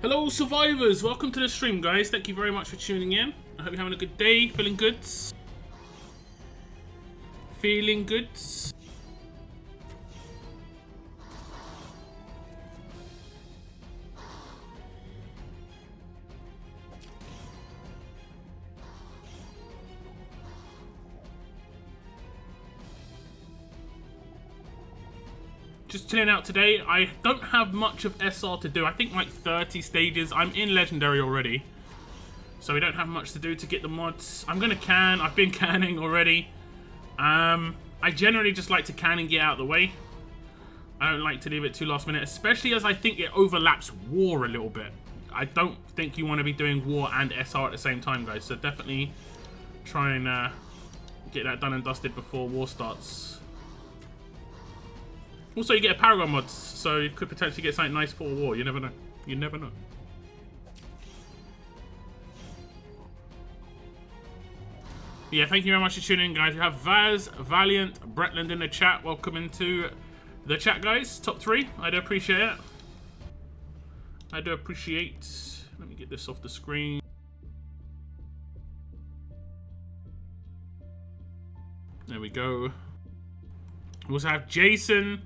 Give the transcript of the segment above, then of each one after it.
Hello survivors, welcome to the stream guys. Thank you very much for tuning in. I hope you're having a good day, feeling good. Feeling good. Just chilling out today. I don't have much of SR to do. I think like 30 stages. I'm in Legendary already. So we don't have much to do to get the mods. I'm going to can. I've been canning already. I generally just like to can and get out of the way. I don't like to leave it too last minute. Especially as I think it overlaps War a little bit. I don't think you want to be doing War and SR at the same time, guys. So definitely try and get that done and dusted before War starts. Also, you get a paragon mods, so you could potentially get something nice for War. You never know. You never know. Yeah, thank you very much for tuning in, guys. We have Vaz, Valiant, Bretland in the chat. Welcome into the chat, guys. Top 3. I do appreciate it. I do appreciate. Let me get this off the screen. There we go. We also have Jason,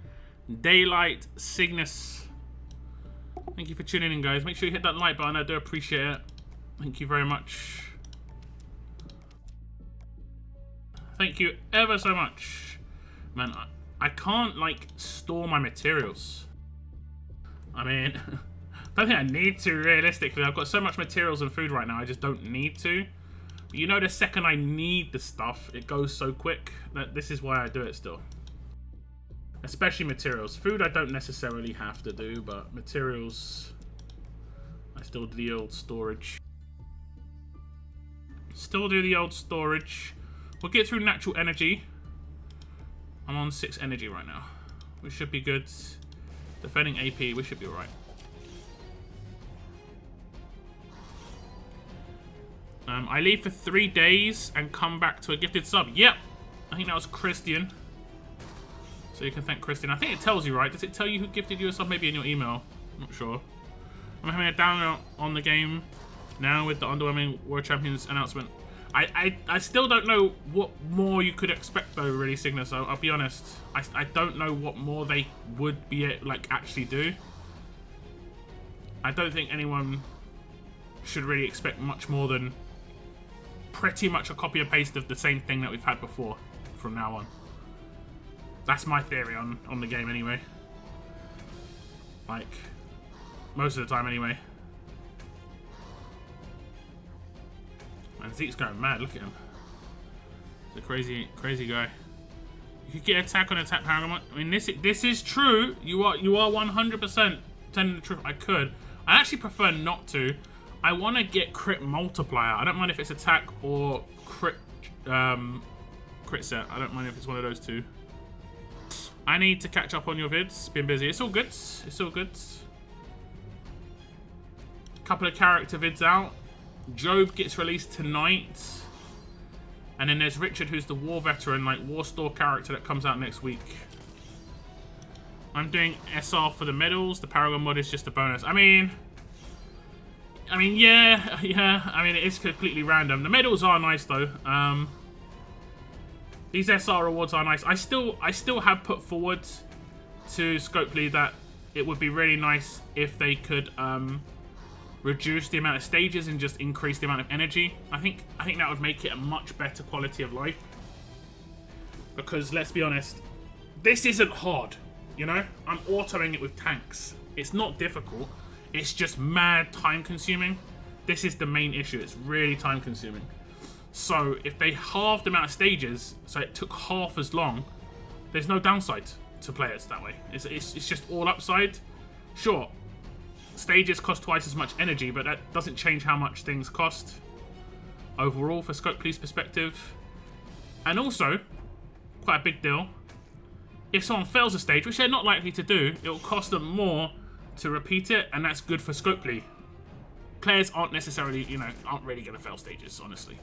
Daylight, Cygnus. Thank you for tuning in, guys. Make sure you hit that like button. I do appreciate it. Thank you very much. Thank you ever so much. Man, I can't, like, store my materials. I mean, I don't think I need to, realistically. I've got so much materials and food right now, I just don't need to. But you know, the second I need the stuff, it goes so quick that this is why I do it still. Especially materials. Food I don't necessarily have to do, but materials, I still do the old storage. Still do the old storage. We'll get through natural energy. I'm on 6 energy right now. We should be good. Defending AP, we should be alright. I leave for 3 days and come back to a gifted sub. Yep! I think that was Christian. So you can thank Christian. I think it tells you, right? Does it tell you who gifted you a sub? Maybe in your email. I'm not sure. I'm having a down on the game now with the underwhelming World Champions announcement. I still don't know what more you could expect though, really, Cygnus. I'll be honest. I don't know what more they would be like actually do. I don't think anyone should really expect much more than pretty much a copy and paste of the same thing that we've had before from now on. That's my theory on the game anyway. Like, most of the time anyway. Man, Zeke's going mad, look at him. He's a crazy guy. You could get attack on attack paragon. I mean, this is true. You are 100% telling the truth. I could. I actually prefer not to. I want to get crit multiplier. I don't mind if it's attack or crit set. I don't mind if it's one of those two. I need to catch up on your vids. Been busy. It's all good. It's all good. Couple of character vids out. Job gets released tonight. And then there's Richard, who's the war veteran, like war store character that comes out next week. I'm doing SR for the medals. The paragon mod is just a bonus. I mean, yeah. I mean, it is completely random. The medals are nice though. These SR rewards are nice. I still have put forward to Scopely that it would be really nice if they could reduce the amount of stages and just increase the amount of energy. I think that would make it a much better quality of life. Because let's be honest, this isn't hard, you know? I'm autoing it with tanks. It's not difficult. It's just mad time consuming. This is the main issue. It's really time consuming. So if they halved the amount of stages, so it took half as long, there's no downside to play it that way. It's just all upside. Sure, stages cost twice as much energy, but that doesn't change how much things cost overall for Scopely's perspective. And also, quite a big deal, if someone fails a stage, which they're not likely to do, it will cost them more to repeat it, and that's good for Scopely. Players aren't necessarily, aren't really going to fail stages, honestly.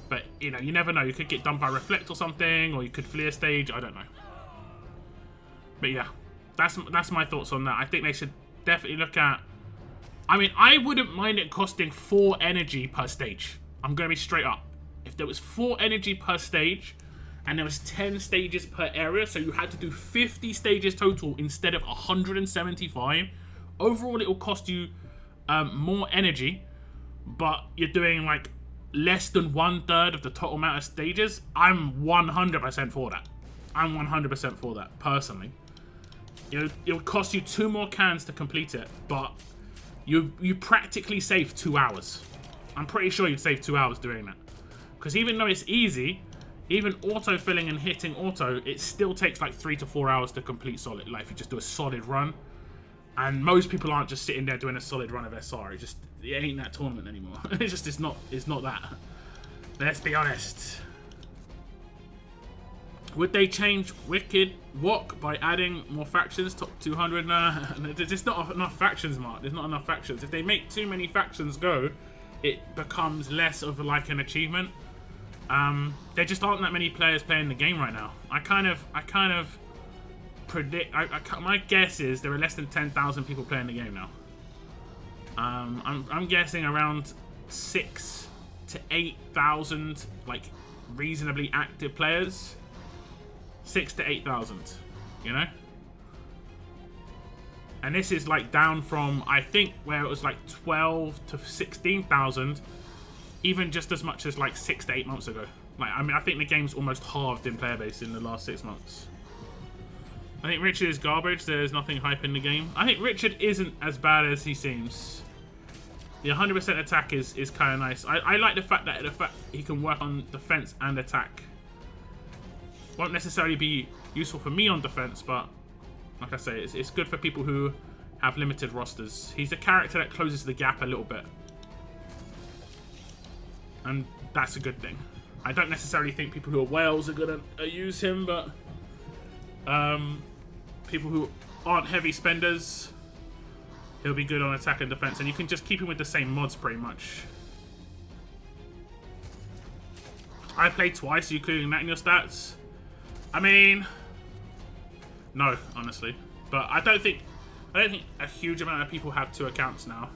But, you never know. You could get done by Reflect or something, or you could flee a stage. I don't know. But yeah, that's my thoughts on that. I think they should definitely look at I mean, I wouldn't mind it costing 4 energy per stage. I'm going to be straight up. If there was 4 energy per stage, and there was 10 stages per area, so you had to do 50 stages total instead of 175, overall it will cost you more energy, but you're doing like less than 1/3 of the total amount of stages. I'm 100% for that. I'm 100% for that, personally. It'll cost you 2 more cans to complete it, but you practically save 2 hours. I'm pretty sure you'd save 2 hours doing that. Because even though it's easy, even auto-filling and hitting auto, it still takes like 3 to 4 hours to complete solid. Like if you just do a solid run. And most people aren't just sitting there doing a solid run of SR. It ain't that tournament anymore. It's not that. Let's be honest. Would they change Wicked Wok by adding more factions? Top 200? Nah, there's not enough factions, Mark. There's not enough factions. If they make too many factions go, it becomes less of like an achievement. There just aren't that many players playing the game right now. I kind of predict. My guess is there are less than 10,000 people playing the game now. I'm guessing around 6 to 8,000 like reasonably active players. 6 to 8,000, you know? And this is like down from, I think, where it was like 12 to 16,000, even just as much as like 6 to 8 months ago. Like, I mean, I think the game's almost halved in player base in the last 6 months. I think Richard is garbage. There's nothing hype in the game. I think Richard isn't as bad as he seems. The 100% attack is kind of nice. I like the fact that he can work on defense and attack. Won't necessarily be useful for me on defense, but like I say, it's good for people who have limited rosters. He's a character that closes the gap a little bit, and that's a good thing. I don't necessarily think people who are whales are gonna use him, but people who aren't heavy spenders, he'll be good on attack and defense, and you can just keep him with the same mods pretty much. I played twice, you including that in your stats. I mean, no, honestly, but I don't think a huge amount of people have 2 accounts now,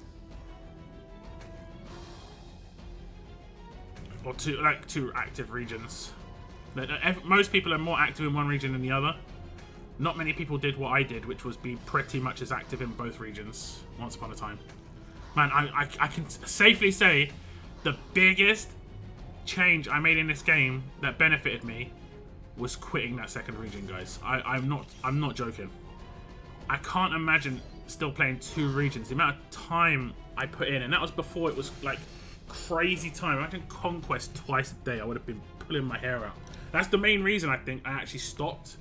or two active regions. Most people are more active in one region than the other. Not many people did what I did, which was be pretty much as active in both regions once upon a time. Man, I can safely say the biggest change I made in this game that benefited me was quitting that second region, guys. I'm not joking. I can't imagine still playing 2 regions. The amount of time I put in, and that was before it was like crazy time. Imagine Conquest twice a day. I would have been pulling my hair out. That's the main reason I think I actually stopped.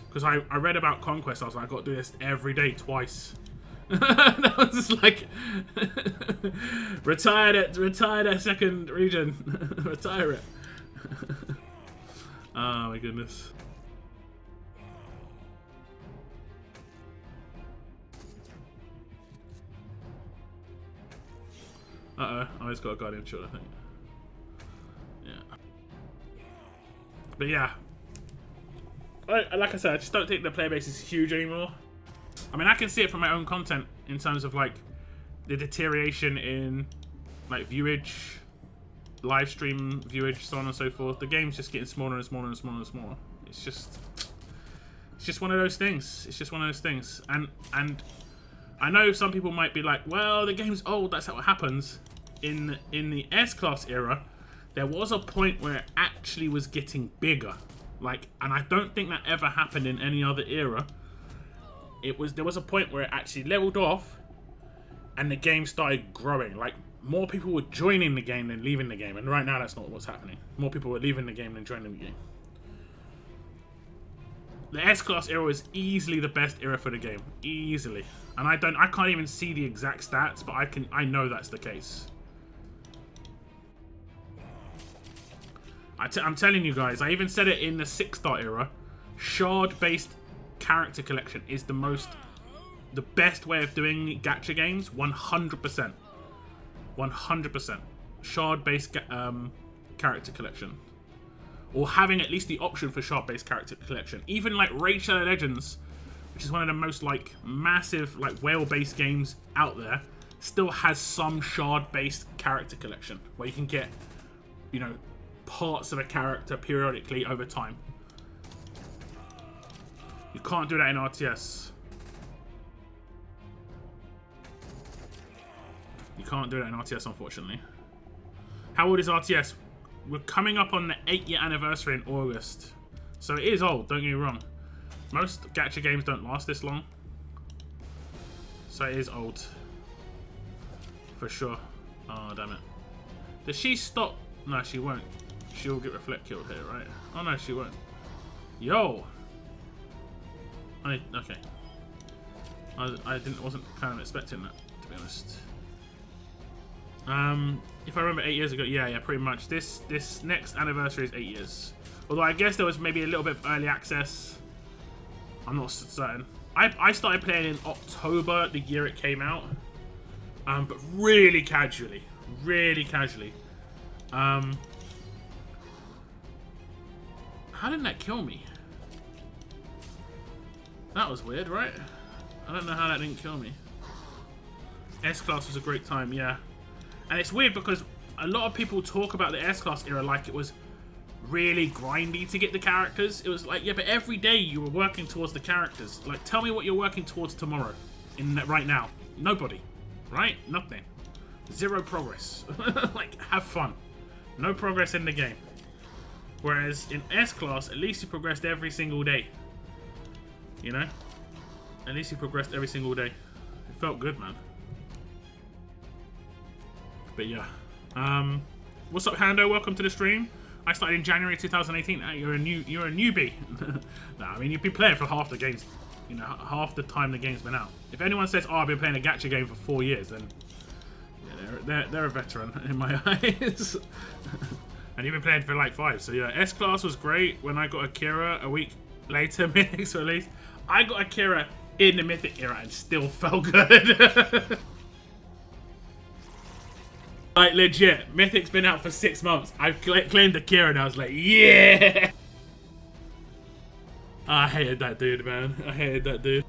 Because I read about Conquest, I was like, I got to do this every day, twice. I was just like, retire that second region, retire it. Oh my goodness. Uh-oh, oh, he's got a Guardian Shield, I think. Yeah. But yeah. Like I said, I just don't think the player base is huge anymore. I mean, I can see it from my own content in terms of like the deterioration in like viewage, live stream viewage, so on and so forth. The game's just getting smaller and smaller and smaller and smaller. It's just one of those things. It's just one of those things. And I know some people might be like, well, the game's old, that's how it happens. In the S-Class era, there was a point where it actually was getting bigger. Like, and I don't think that ever happened in any other era. There was a point where it actually leveled off and the game started growing. Like, more people were joining the game than leaving the game, and right now that's not what's happening. More people were leaving the game than joining the game. The S-Class era is easily the best era for the game. Easily. And I can't even see the exact stats, but I know that's the case. I'm telling you guys, I even said it in the 6-star era, shard-based character collection is the best way of doing gacha games, 100%. 100%. Shard-based character collection. Or having at least the option for shard-based character collection. Even like Raid Shadow Legends, which is one of the most like massive like whale-based games out there, still has some shard-based character collection where you can get, you know, parts of a character periodically over time. You can't do that in RTS. You can't do that in RTS, unfortunately. How old is RTS? We're coming up on the 8-year anniversary in August. So it is old, don't get me wrong. Most gacha games don't last this long. So it is old. For sure. Oh, damn it. Does she stop? No, she won't. She'll get Reflect killed here, right? Oh, no, she won't. Yo! Okay. Wasn't kind of expecting that, to be honest. If I remember 8 years ago, yeah, pretty much. This next anniversary is 8 years. Although I guess there was maybe a little bit of early access. I'm not certain. I started playing in October, the year it came out. But really casually. Really casually. How didn't that kill me? That was weird, right? I don't know how that didn't kill me. S-Class was a great time, yeah. And it's weird because a lot of people talk about the S-Class era like it was really grindy to get the characters. It was like, yeah, but every day you were working towards the characters. Like, tell me what you're working towards tomorrow, right now. Nobody, right? Nothing. Zero progress. Like, have fun. No progress in the game. Whereas in S-Class, at least you progressed every single day. You know? At least you progressed every single day. It felt good, man. But yeah. What's up, Hando? Welcome to the stream. I started in January 2018. You're a newbie. Nah, I mean, you've been playing for half the games. You know, half the time the game's been out. If anyone says, "Oh, I've been playing a gacha game for 4 years," then yeah, they're a veteran in my eyes. And you've been playing for like 5. So yeah, S-Class was great. When I got Akira a week later, Mythic's release, I got Akira in the Mythic era and still felt good. Like, legit, Mythic's been out for 6 months. I've claimed Akira and I was like, yeah! I hated that dude, man. I hated that dude.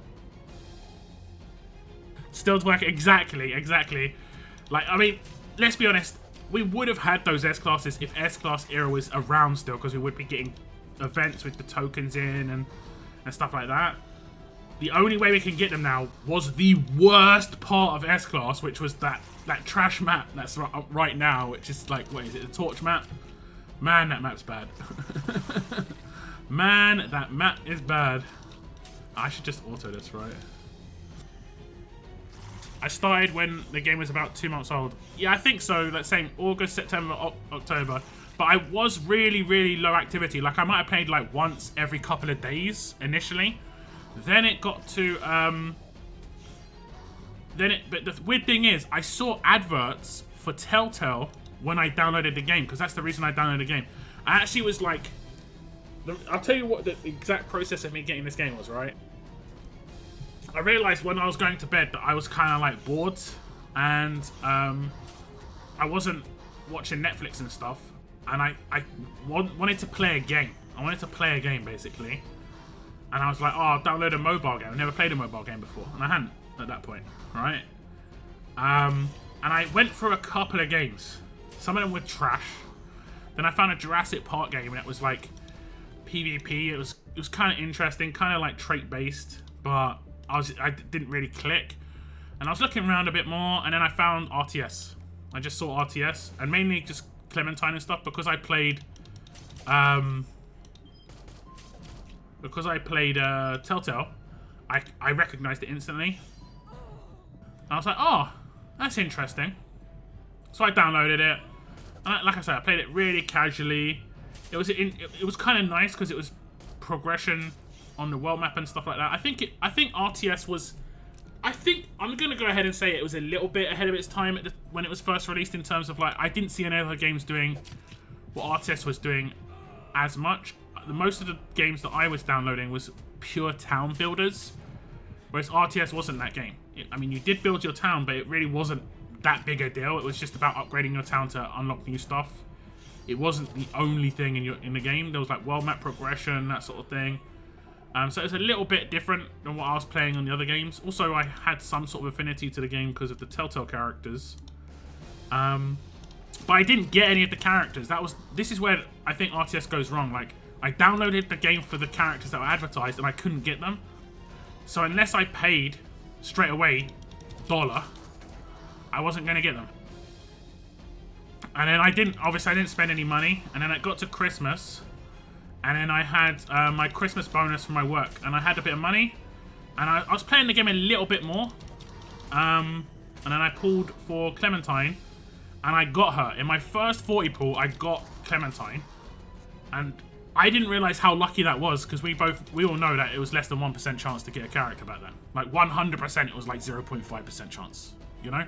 Still working, exactly. Like, I mean, let's be honest. We would have had those S-Classes if S-Class era was around still, because we would be getting events with the tokens in and stuff like that. The only way we can get them now was the worst part of S-Class, which was that trash map that's right now, which is like, what is it, the torch map? Man, that map's bad. Man, that map is bad. I should just auto this, right? I started when the game was about 2 months old. Yeah, I think so. Let's say August, September, October. But I was really, really low activity. Like, I might have played like once every couple of days initially. Then it got to, but the weird thing is, I saw adverts for Telltale when I downloaded the game, because that's the reason I downloaded the game. I actually was like, I'll tell you what the exact process of me getting this game was, right? I realized when I was going to bed that I was kind of like bored, and I wasn't watching Netflix and stuff, and I wanted to play a game. I wanted to play a game, basically. And I was like, oh, I'll download a mobile game. I've never played a mobile game before. And I hadn't at that point, right? And I went through a couple of games. Some of them were trash. Then I found a Jurassic Park game, and it was like PvP. It was kind of interesting, kind of like trait-based, but I didn't really click. And I was looking around a bit more, and then I found RTS. I just saw RTS, and mainly just Clementine and stuff, because I played... Because I played Telltale, I recognized it instantly. And I was like, oh, that's interesting. So I downloaded it. And like I said, I played it really casually. It was kind of nice because it was progression on the world map and stuff like that. I think RTS was... I think I'm going to go ahead and say it was a little bit ahead of its time when it was first released, in terms of like, I didn't see any other games doing what RTS was doing as much. Most of the games that I was downloading was pure town builders, whereas RTS wasn't that game. I mean, you did build your town, but it really wasn't that big a deal. It was just about upgrading your town to unlock new stuff. It wasn't the only thing in the game. There was like world map progression, that sort of thing. So it's a little bit different than what I was playing on the other games. Also, I had some sort of affinity to the game because of the Telltale characters. But I didn't get any of the characters. This is where I think RTS goes wrong. Like, I downloaded the game for the characters that were advertised and I couldn't get them. So unless I paid straight away $1, I wasn't going to get them. And then obviously I didn't spend any money. And then it got to Christmas. And then I had my Christmas bonus from my work. And I had a bit of money. And I was playing the game a little bit more. And then I pulled for Clementine. And I got her. In my first 40 pull, I got Clementine. And I didn't realize how lucky that was, because we all know that it was less than 1% chance to get a character back then. Like 100%, it was like 0.5% chance. You know?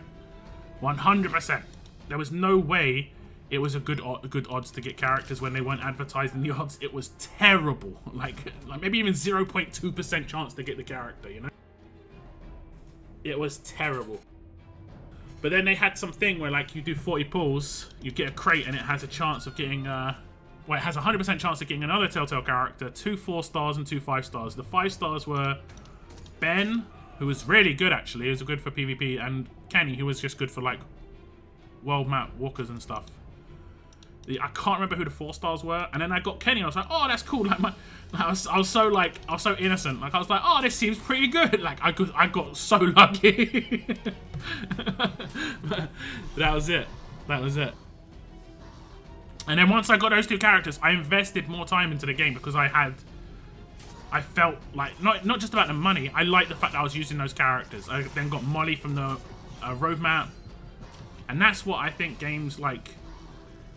100%. There was no way it was a good odds to get characters when they weren't advertised in the odds. It was terrible. Like maybe even 0.2% chance to get the character, you know? It was terrible. But then they had something where, like, you do 40 pulls, you get a crate, and it has a chance of getting, well, it has a 100% chance of getting another Telltale character, 2 4-stars and 2 5-stars. The 5-stars were Ben, who was really good, actually. He was good for PvP, and Kenny, who was just good for, like, world map walkers and stuff. I can't remember who the 4-stars were, and then I got Kenny. I was like, oh, that's cool. Like I was so innocent. Like I was like, oh, this seems pretty good. Like I got so lucky. That was it. That was it. And then once I got those 2 characters, I invested more time into the game because I felt like not just about the money. I liked the fact that I was using those characters. I then got Molly from the roadmap, and that's what I think games like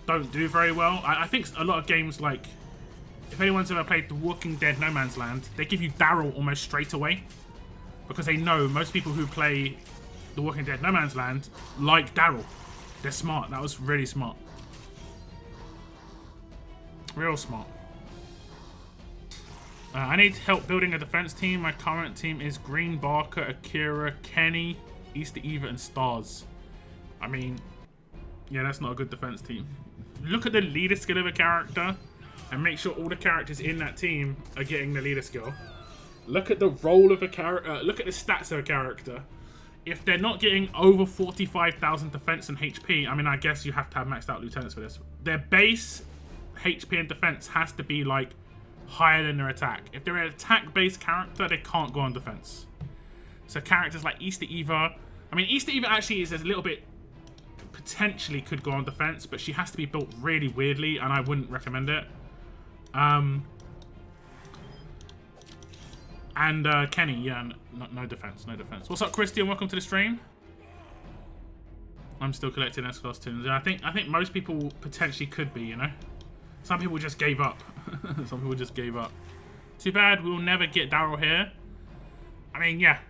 don't do very well. I think a lot of games, like, if anyone's ever played The Walking Dead No Man's Land, they give you Daryl almost straight away because they know most people who play The Walking Dead No Man's Land like Daryl. They're smart. That was really smart. Real smart. I need help building a defense team. My current team is Green, Barker, Akira, Kenny, Easter Eva, and Stars. I mean, yeah, that's not a good defense team. Look at the leader skill of a character and make sure all the characters in that team are getting the leader skill. Look at the role of a character. Look at the stats of a character. If they're not getting over 45,000 defense and HP, I mean, I guess you have to have maxed out lieutenants for this. Their base HP and defense has to be, like, higher than their attack. If they're an attack-based character, they can't go on defense. So characters like Easter Eva... I mean, Easter Eva actually is a little bit... potentially could go on defense, but she has to be built really weirdly, and I wouldn't recommend it. And Kenny, yeah, no defense, no defense. What's up, Christian? Welcome to the stream. I'm still collecting S-Class tunes. Yeah, I think most people potentially could be, you know. Some people just gave up. Some people just gave up. Too bad we'll never get Daryl here. I mean, yeah,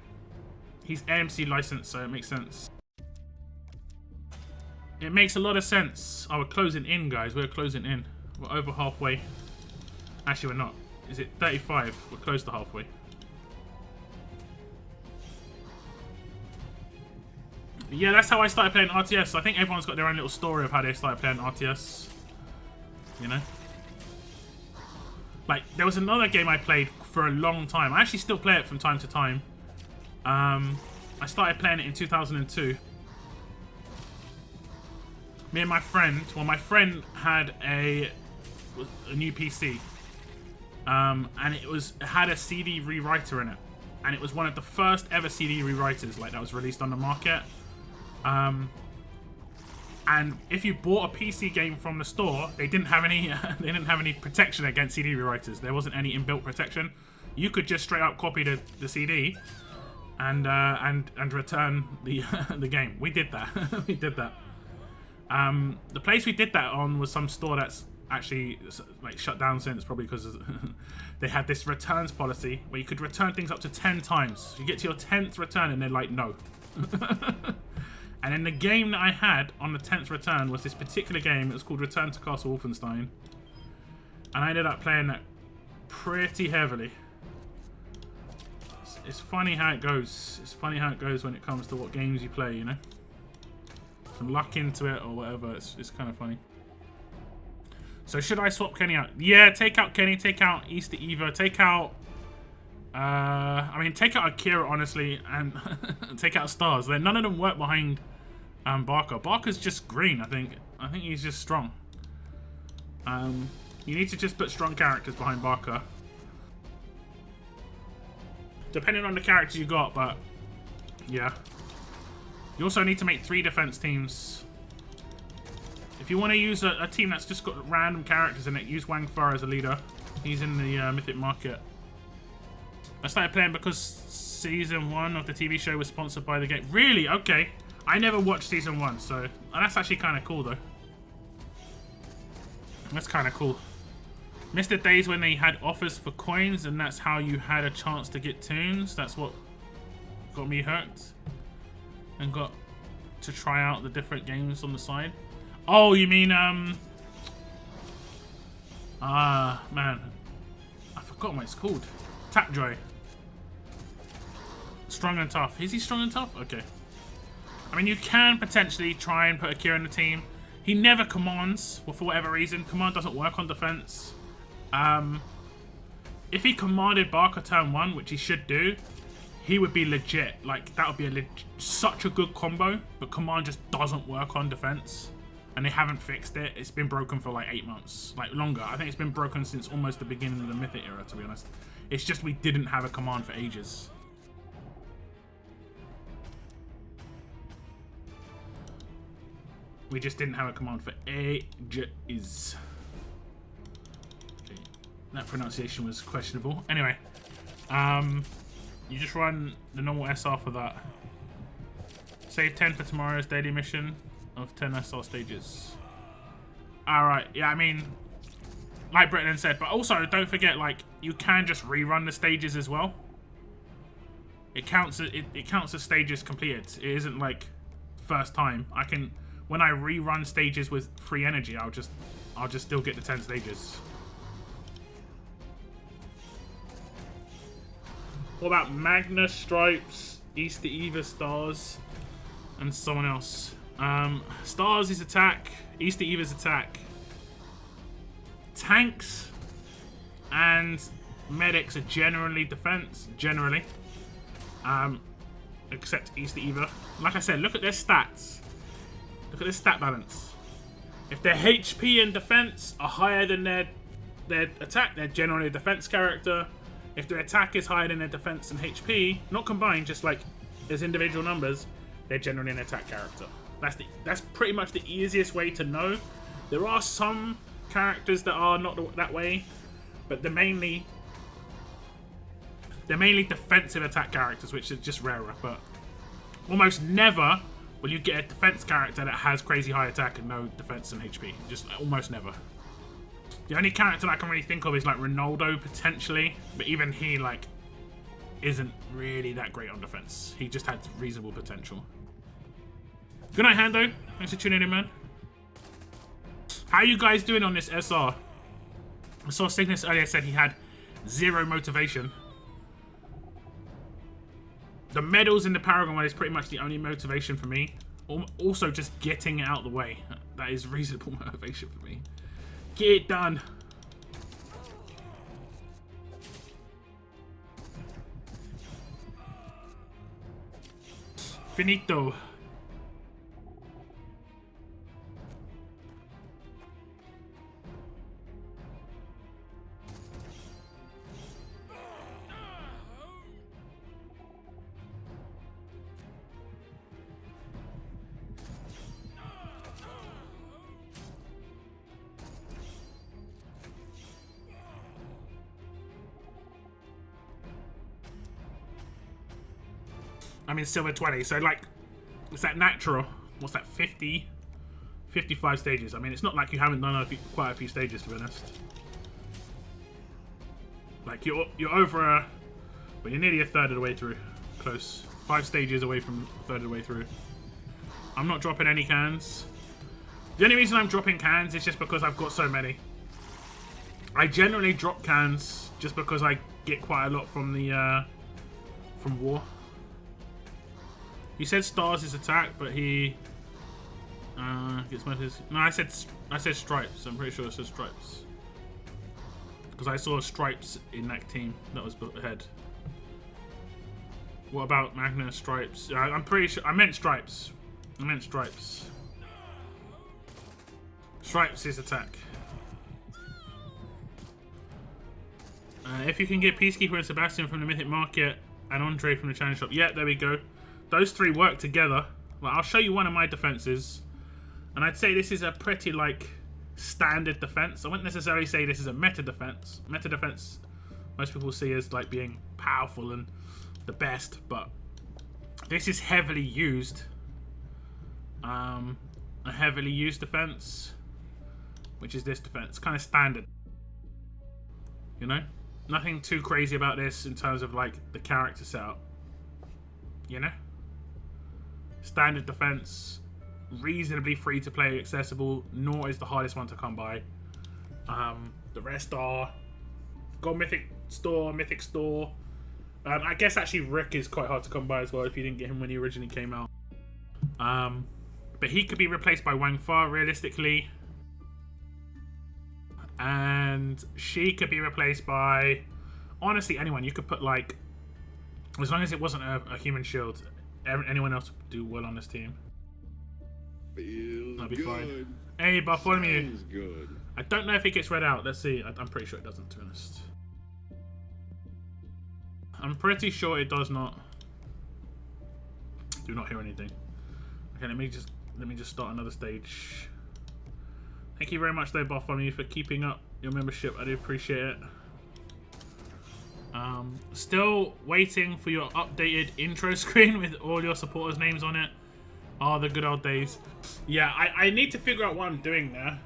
he's AMC licensed, so it makes sense. It makes a lot of sense. Oh, we're closing in, guys. We're closing in. We're over halfway. Actually, we're not. Is it 35? We're close to halfway. But yeah, that's how I started playing RTS. I think everyone's got their own little story of how they started playing RTS. You know? Like, there was another game I played for a long time. I actually still play it from time to time. I started playing it in 2002. Me and my friend, well, my friend had a new PC, and it had a CD rewriter in it, and it was one of the first ever CD rewriters like that was released on the market. And if you bought a PC game from the store, they didn't have any protection against CD rewriters. There wasn't any inbuilt protection. You could just straight up copy the CD and return the game. We did that. We did that. The place we did that on was some store that's actually like shut down since, probably because they had this returns policy where you could return things up to 10 times. You get to your 10th return and they're like, no. And then the game that I had on the 10th return was this particular game. It was called Return to Castle Wolfenstein. And I ended up playing that pretty heavily. It's funny how it goes. It's funny how it goes when it comes to what games you play, you know? Some luck into it or whatever. It's kind of funny. So should I swap Kenny out? Yeah, take out Kenny, take out Easter Eva, take out I mean, take out Akira, honestly, and take out Stars. None of them work behind Barker. Barker's just green, I think. I think he's just strong. You need to just put strong characters behind Barker. Depending on the characters you got, but yeah. You also need to make 3 defense teams. If you want to use a team that's just got random characters in it, use Wang Fu as a leader. He's in the Mythic Market. I started playing because season 1 of the TV show was sponsored by the game. Really? Okay. I never watched season 1, so that's actually kind of cool, though. That's kind of cool. Missed the days when they had offers for coins, and that's how you had a chance to get tunes. That's what got me hooked. And got to try out the different games on the side. Oh, you mean, man. I forgot what it's called. Tapjoy. Strong and tough. Is he strong and tough? Okay. I mean, you can potentially try and put Akira in the team. He never commands, well, for whatever reason. Command doesn't work on defense. If he commanded Barker turn 1, which he should do, he would be legit. Like, that would be such a good combo, but command just doesn't work on defense. And they haven't fixed it. It's been broken for like 8 months, like longer. I think it's been broken since almost the beginning of the Mythic era, to be honest. It's just we didn't have a command for ages. We just didn't have a command for ages. Okay, that pronunciation was questionable. Anyway, you just run the normal SR for that. Save 10 for tomorrow's daily mission of 10 SR stages. Alright, yeah, I mean, like Britton said, but also don't forget, like, you can just rerun the stages as well. It counts as stages completed. It isn't like first time. I can, when I rerun stages with free energy, I'll just still get the 10 stages. What about Magnus, Stripes, Easter Eva, Stars, and someone else? Stars is attack, Easter Eva's attack. Tanks and medics are generally defense, generally. Except Easter Eva. Like I said, look at their stats. Look at their stat balance. If their HP and defense are higher than their attack, they're generally a defense character. If their attack is higher than their defense and HP, not combined, just like as individual numbers, they're generally an attack character. That's pretty much the easiest way to know. There are some characters that are not that way, but they're mainly defensive attack characters, which is just rarer. But almost never will you get a defense character that has crazy high attack and no defense and HP. Just almost never. The only character that I can really think of is like Ronaldo potentially, but even he like isn't really that great on defense. He just had reasonable potential. Good night, Hando. Thanks for tuning in, man. How are you guys doing on this SR? I saw Cygnus earlier said he had 0 motivation. The medals in the Paragon one is pretty much the only motivation for me. Also, just getting it out of the way. That is reasonable motivation for me. Get it done. Finito. I'm in silver 20, so like, it's that natural. What's that, 50? 55 stages. I mean, it's not like you haven't done quite a few stages, to be honest. Like, you're over but you're nearly a third of the way through. Close. 5 stages away from a third of the way through. I'm not dropping any cans. The only reason I'm dropping cans is just because I've got so many. I generally drop cans just because I get quite a lot from the, from War. He said Stars is attack, but he gets most of his... No, I said Stripes. I'm pretty sure it says Stripes. Because I saw Stripes in that team that was ahead. What about Magna Stripes? I'm pretty sure I meant Stripes. I meant Stripes. Stripes is attack. If you can get Peacekeeper and Sebastian from the Mythic Market and Andre from the Challenge Shop. Yeah, there we go. Those three work together. Well, I'll show you one of my defenses. And I'd say this is a pretty, like, standard defense. I wouldn't necessarily say this is a meta defense. Meta defense, most people see as, like, being powerful and the best. But this is heavily used. A heavily used defense, which is this defense. Kind of standard. You know? Nothing too crazy about this in terms of, like, the character setup. You know? Standard defense, reasonably free to play, accessible. Nor is the hardest one to come by. The rest are go Mythic Store. I guess actually Rick is quite hard to come by as well if you didn't get him when he originally came out. But he could be replaced by Wang Fa realistically. And she could be replaced by, honestly, anyone. You could put, like, as long as it wasn't a human shield, anyone else would do well on this team. That'll be fine. Hey, Bartholomew. Good. I don't know if it gets read out. Let's see. I'm pretty sure it doesn't, to be honest. I'm pretty sure it does not. Do not hear anything. Okay, let me just start another stage. Thank you very much, though, Bartholomew, for keeping up your membership. I do appreciate it. Still waiting for your updated intro screen with all your supporters' names on it. Oh, the good old days. Yeah, I need to figure out what I'm doing there.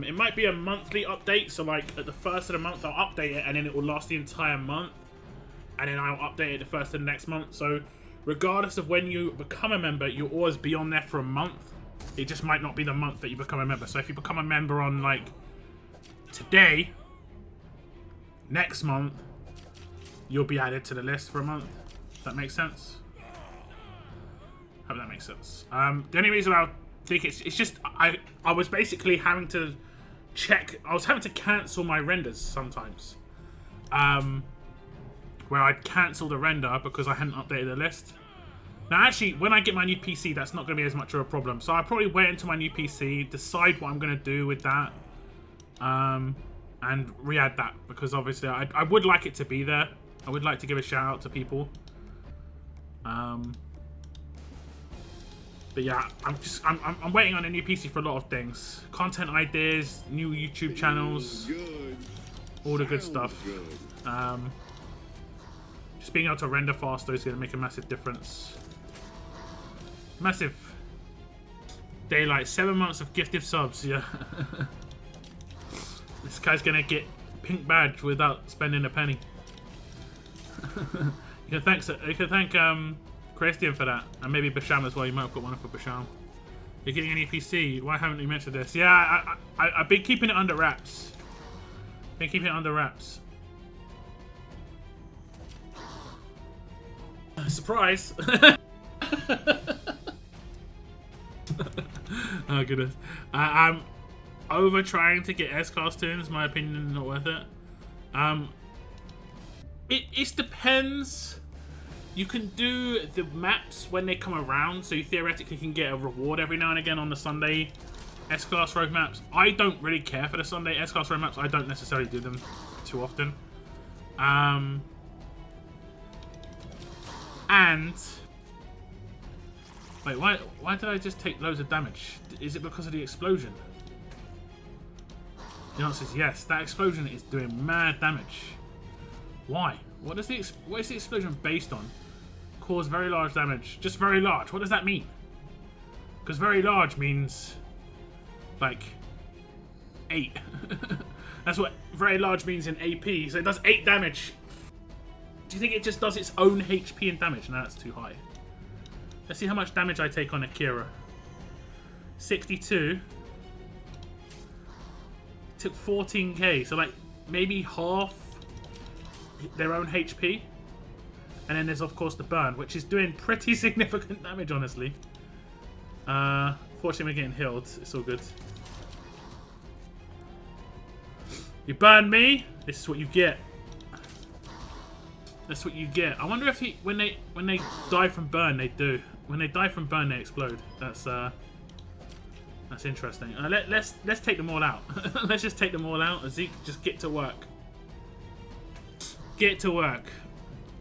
It might be a monthly update, so like at the first of the month I'll update it, and then it will last the entire month, and then I'll update it the first of the next month. So regardless of when you become a member, you'll always be on there for a month. It just might not be the month that you become a member. So if you become a member on, like, today, next month, you'll be added to the list for a month. Does that make sense? Hope that makes sense. The only reason I think it's just, I was basically having to check, I was having to cancel my renders sometimes. Where I'd cancel the render because I hadn't updated the list. Now, actually, when I get my new PC, that's not going to be as much of a problem. So I'll probably wait until my new PC, decide what I'm going to do with that, and re-add that. Because obviously, I would like it to be there. I would like to give a shout out to people. But yeah, I'm waiting on a new PC for a lot of things. Content ideas, new YouTube channels, all the good stuff. Just being able to render faster is going to make a massive difference. Massive. Daylight, 7 months of gifted subs, yeah. This guy's gonna get pink badge without spending a penny. You can thank Christian for that, and maybe Basham as well. You might have got one for Basham. You're getting an EPC. Why haven't you mentioned this? Yeah, I've been keeping it under wraps. Surprise! Oh goodness. I'm over trying to get S-Class tunes. My opinion, not worth it. It depends. You can do the maps when they come around, so you theoretically can get a reward every now and again on the Sunday S-Class road maps. I don't really care for the Sunday S-Class road maps. I don't necessarily do them too often. And wait, why did I just take loads of damage? Is it because of the explosion? The answer is yes. That explosion is doing mad damage. Why? What is the explosion based on? Cause very large damage. Just very large. What does that mean? Because very large means like 8. That's what very large means in AP. So it does 8 damage. Do you think it just does its own HP and damage? No, that's too high. Let's see how much damage I take on Akira. 62. Took 14k, so like maybe half their own HP. And then there's of course the burn, which is doing pretty significant damage, honestly. Fortunately we're getting healed. It's all good. You burn me, this is what you get. That's what you get. I wonder if when they die from burn, they do. When they die from burn, they explode. That's interesting. Let's take them all out. Let's just take them all out. Zeke, just get to work. Get to work.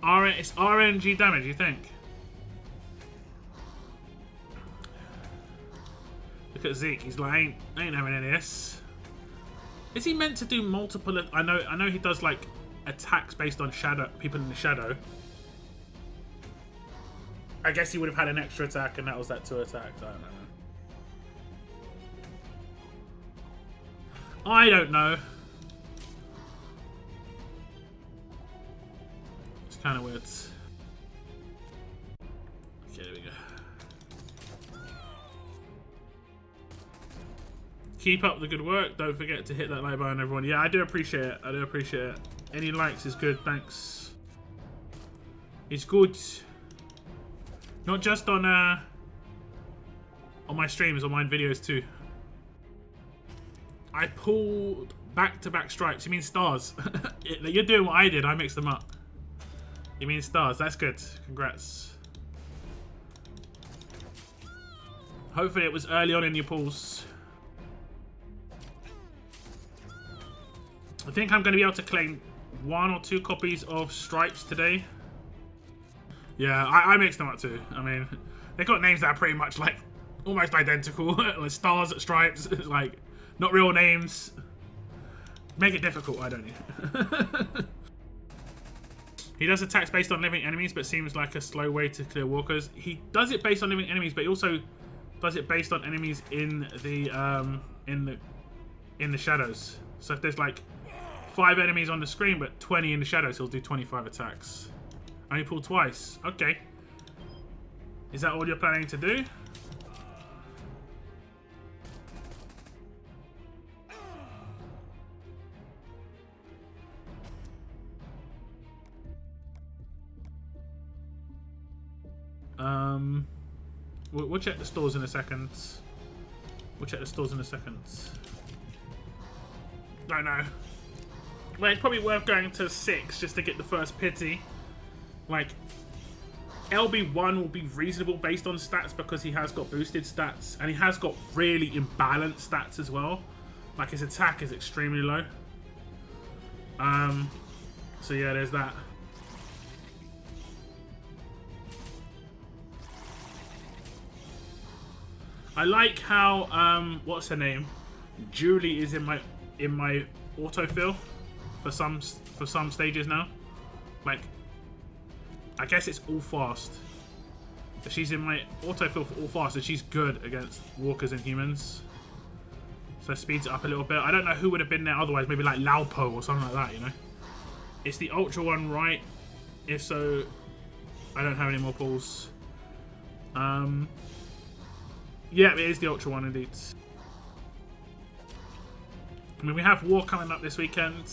It's RNG damage, you think? Look at Zeke. He's like, ain't having any of this. Is he meant to do multiple? I know he does like attacks based on people in the shadow. I guess he would have had an extra attack, and that was that 2 attacks. I don't know. It's kind of weird. Okay, there we go. Keep up the good work. Don't forget to hit that like button, everyone. Yeah, I do appreciate it. I do appreciate it. Any likes is good. Thanks. It's good. Not just on my streams, on my videos too. I pulled back-to-back stripes. You mean stars? You're doing what I did. I mixed them up. You mean stars? That's good. Congrats. Hopefully it was early on in your pulls. I think I'm going to be able to claim 1 or 2 copies of stripes today. Yeah, I mixed them up too. I mean, they got names that are pretty much like almost identical. Like stars, stripes, like not real names. Make it difficult, I don't know. He does attacks based on living enemies, but seems like a slow way to clear walkers. He does it based on living enemies, but he also does it based on enemies in the shadows. So if there's like 5 enemies on the screen, but 20 in the shadows, he'll do 25 attacks. Only pull twice. Okay. Is that all you're planning to do? We'll check the stores in a second. We'll check the stores in a second. Don't know. Well, it's probably worth going to 6 just to get the first pity. Like, LB1 will be reasonable based on stats because he has got boosted stats and he has got really imbalanced stats as well. Like, his attack is extremely low. So yeah, there's that. I like how what's her name? Julie is in my autofill for some stages now. Like, I guess it's all fast. But she's in my autofill for all fast, and she's good against walkers and humans. So it speeds it up a little bit. I don't know who would have been there otherwise. Maybe like Laupo or something like that, you know? It's the Ultra one, right? If so, I don't have any more pulls. Yeah, it is the Ultra one indeed. I mean, we have War coming up this weekend.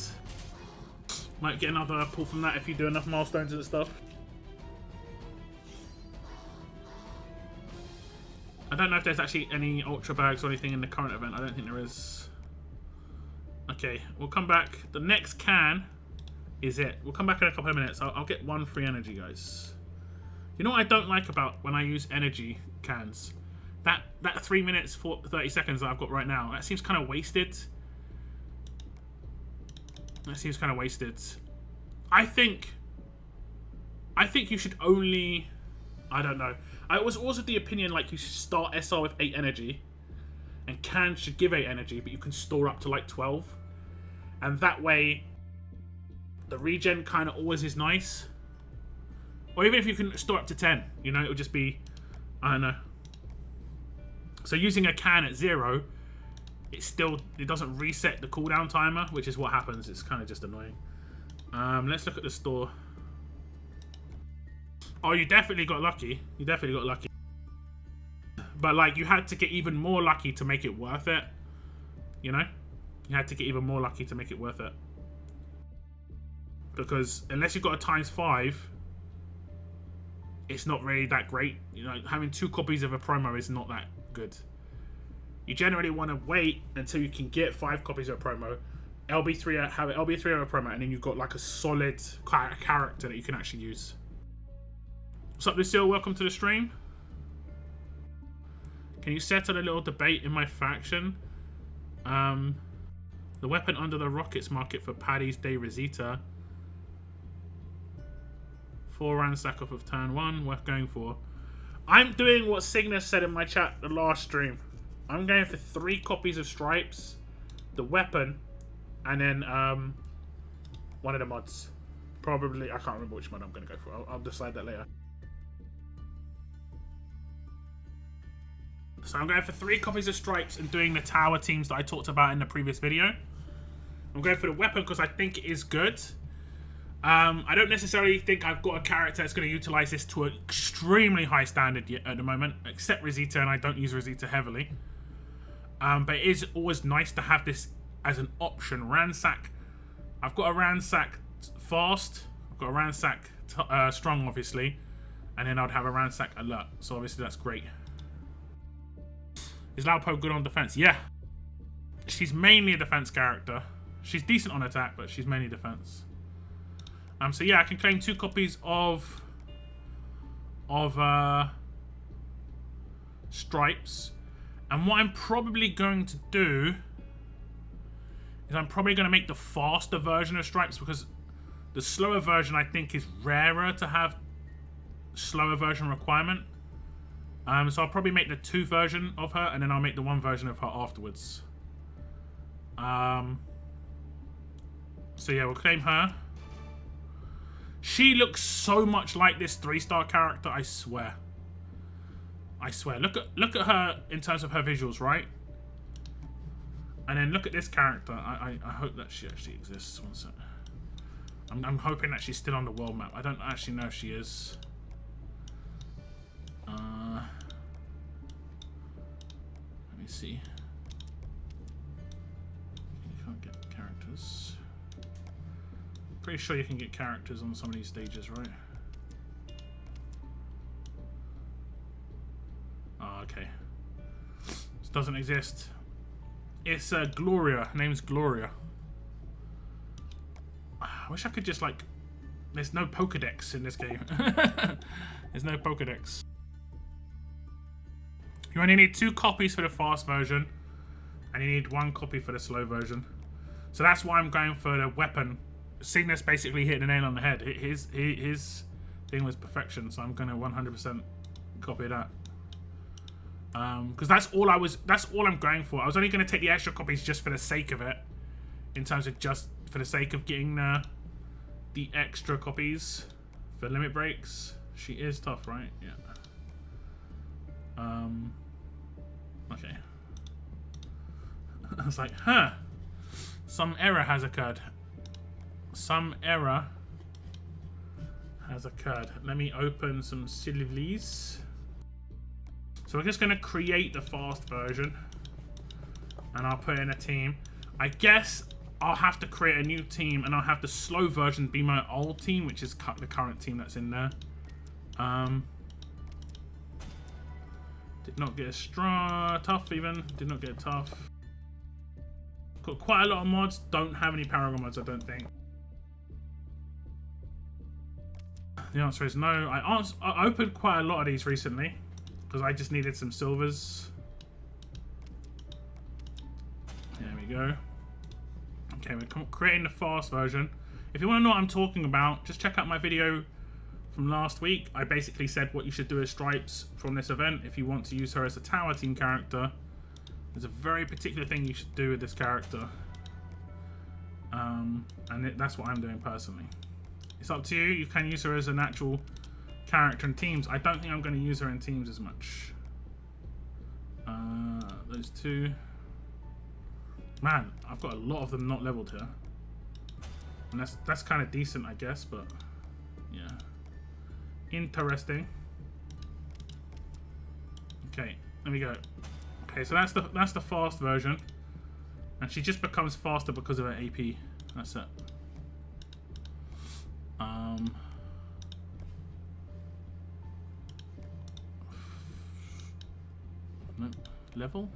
Might get another pull from that if you do enough milestones and stuff. I don't know if there's actually any Ultra bags or anything in the current event. I don't think there is. Okay, we'll come back. The next can is it. We'll come back in a couple of minutes. I'll get 1 free energy, guys. You know what I don't like about when I use energy cans? That 3 minutes, 30 seconds that I've got right now, that seems kind of wasted. That seems kind of wasted. I think you should only... I don't know. I was also the opinion like you should start SR with 8 energy. And cans should give 8 energy, but you can store up to like 12. And that way, the regen kind of always is nice. Or even if you can store up to 10, you know, it'll just be... I don't know. So using a can at 0, it doesn't reset the cooldown timer, which is what happens. It's kind of just annoying. Let's look at the store. Oh, you definitely got lucky. You definitely got lucky. But like, you had to get even more lucky to make it worth it. You know? You had to get even more lucky to make it worth it. Because unless you've got a ×5, it's not really that great. You know, having 2 copies of a promo is not that good. You generally want to wait until you can get 5 copies of a promo, LB3 have an LB3 or a promo, and then you've got like a solid character that you can actually use. What's up, Lucille? Welcome to the stream. Can you settle a little debate in my faction? The weapon under the rockets market for Paddy's Day Rosita. 4 ransack off of turn 1, worth going for. I'm doing what Cygnus said in my chat the last stream. I'm going for 3 copies of Stripes, the weapon, and then one of the mods. Probably, I can't remember which mod I'm going to go for. I'll decide that later. So I'm going for 3 copies of Stripes and doing the tower teams that I talked about in the previous video. I'm going for the weapon because I think it is good. I don't necessarily think I've got a character that's going to utilize this to an extremely high standard yet at the moment, except Rosita, and I don't use Rosita heavily. But it is always nice to have this as an option. Ransack. I've got a Ransack fast. I've got a Ransack strong, obviously. And then I'd have a Ransack alert. So obviously that's great. Is Laupo good on defense? Yeah. She's mainly a defense character. She's decent on attack, but she's mainly defense. So yeah, I can claim 2 copies of Stripes. And what I'm probably going to do is I'm probably going to make the faster version of Stripes, because the slower version I think is rarer to have slower version requirement. So I'll probably make the 2 version of her, and then I'll make the 1 version of her afterwards. So yeah, we'll claim her. She looks so much like this 3-star character, I swear. I swear. Look at her in terms of her visuals, right? And then look at this character. I hope that she actually exists. One sec. I'm hoping that she's still on the world map. I don't actually know if she is. Let me see. You can't get characters. Pretty sure you can get characters on some of these stages, right? Oh, okay. This doesn't exist. It's Gloria. Her name's Gloria. I wish I could just like... There's no Pokedex in this game. There's no Pokedex. You only need 2 copies for the fast version, and you need 1 copy for the slow version. So that's why I'm going for the weapon. Cygnus basically hit the nail on the head. His thing was perfection, so I'm gonna 100% copy that. Because that's all I'm going for. I was only gonna take the extra copies just for the sake of it, in terms of just for the sake of getting the extra copies for limit breaks. She is tough, right? Yeah. Okay. I was like, huh. Some error has occurred. Some error has occurred. Let me open some Silvlies. So we're just going to create the fast version. And I'll put in a team. I guess I'll have to create a new team, and I'll have the slow version be my old team, which is the current team that's in there. Did not get a strong, tough even. Did not get tough. Got quite a lot of mods. Don't have any paragon mods, I don't think. The answer is no. I opened quite a lot of these recently because I just needed some silvers. There we go. Okay, we're creating the fast version. If you want to know what I'm talking about, just check out my video from last week. I basically said what you should do with Stripes from this event if you want to use her as a tower team character. There's a very particular thing you should do with this character. That's what I'm doing personally. It's up to you. You can use her as an actual character in teams. I don't think I'm going to use her in teams as much. Those 2. Man, I've got a lot of them not leveled here. And that's kind of decent, I guess, but yeah. Interesting. Okay, there we go. Okay, so that's the fast version. And she just becomes faster because of her AP. That's it. Nope. Level?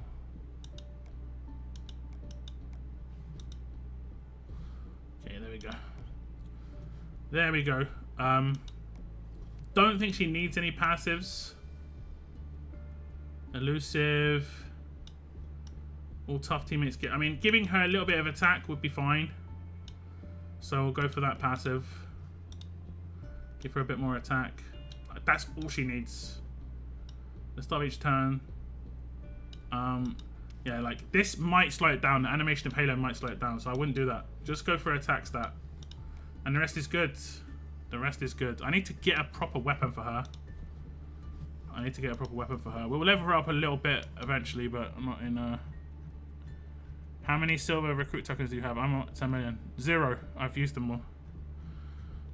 we go. There we go. Don't think she needs any passives. Elusive. All tough teammates get. I mean, giving her a little bit of attack would be fine. So we'll go for that passive. Give her a bit more attack. That's all she needs. The start of each turn. Yeah, like this might slow it down. The animation of Halo might slow it down, so I wouldn't do that. Just go for attack stat. And the rest is good. The rest is good. I need to get a proper weapon for her. We'll level her up a little bit eventually, but I'm not in How many silver recruit tokens do you have? I'm at 10 million. 0. I've used them all.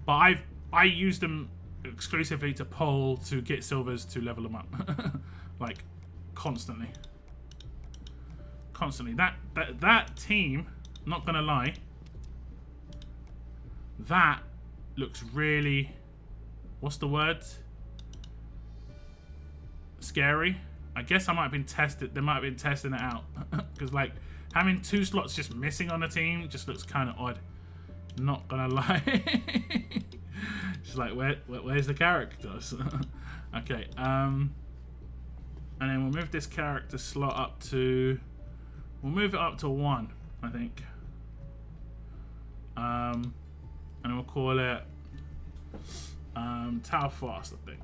But I use them exclusively to pull to get silvers to level them up. Like constantly. That team, not gonna lie, that looks really, what's the word? Scary. I guess I might have been tested. They might have been testing it out because like having 2 slots just missing on the team just looks kind of odd. Not gonna lie. She's like, where's the characters? Okay. And then we'll move this character slot up to. We'll move it up to 1, I think. And we'll call it Tower Fast, I think.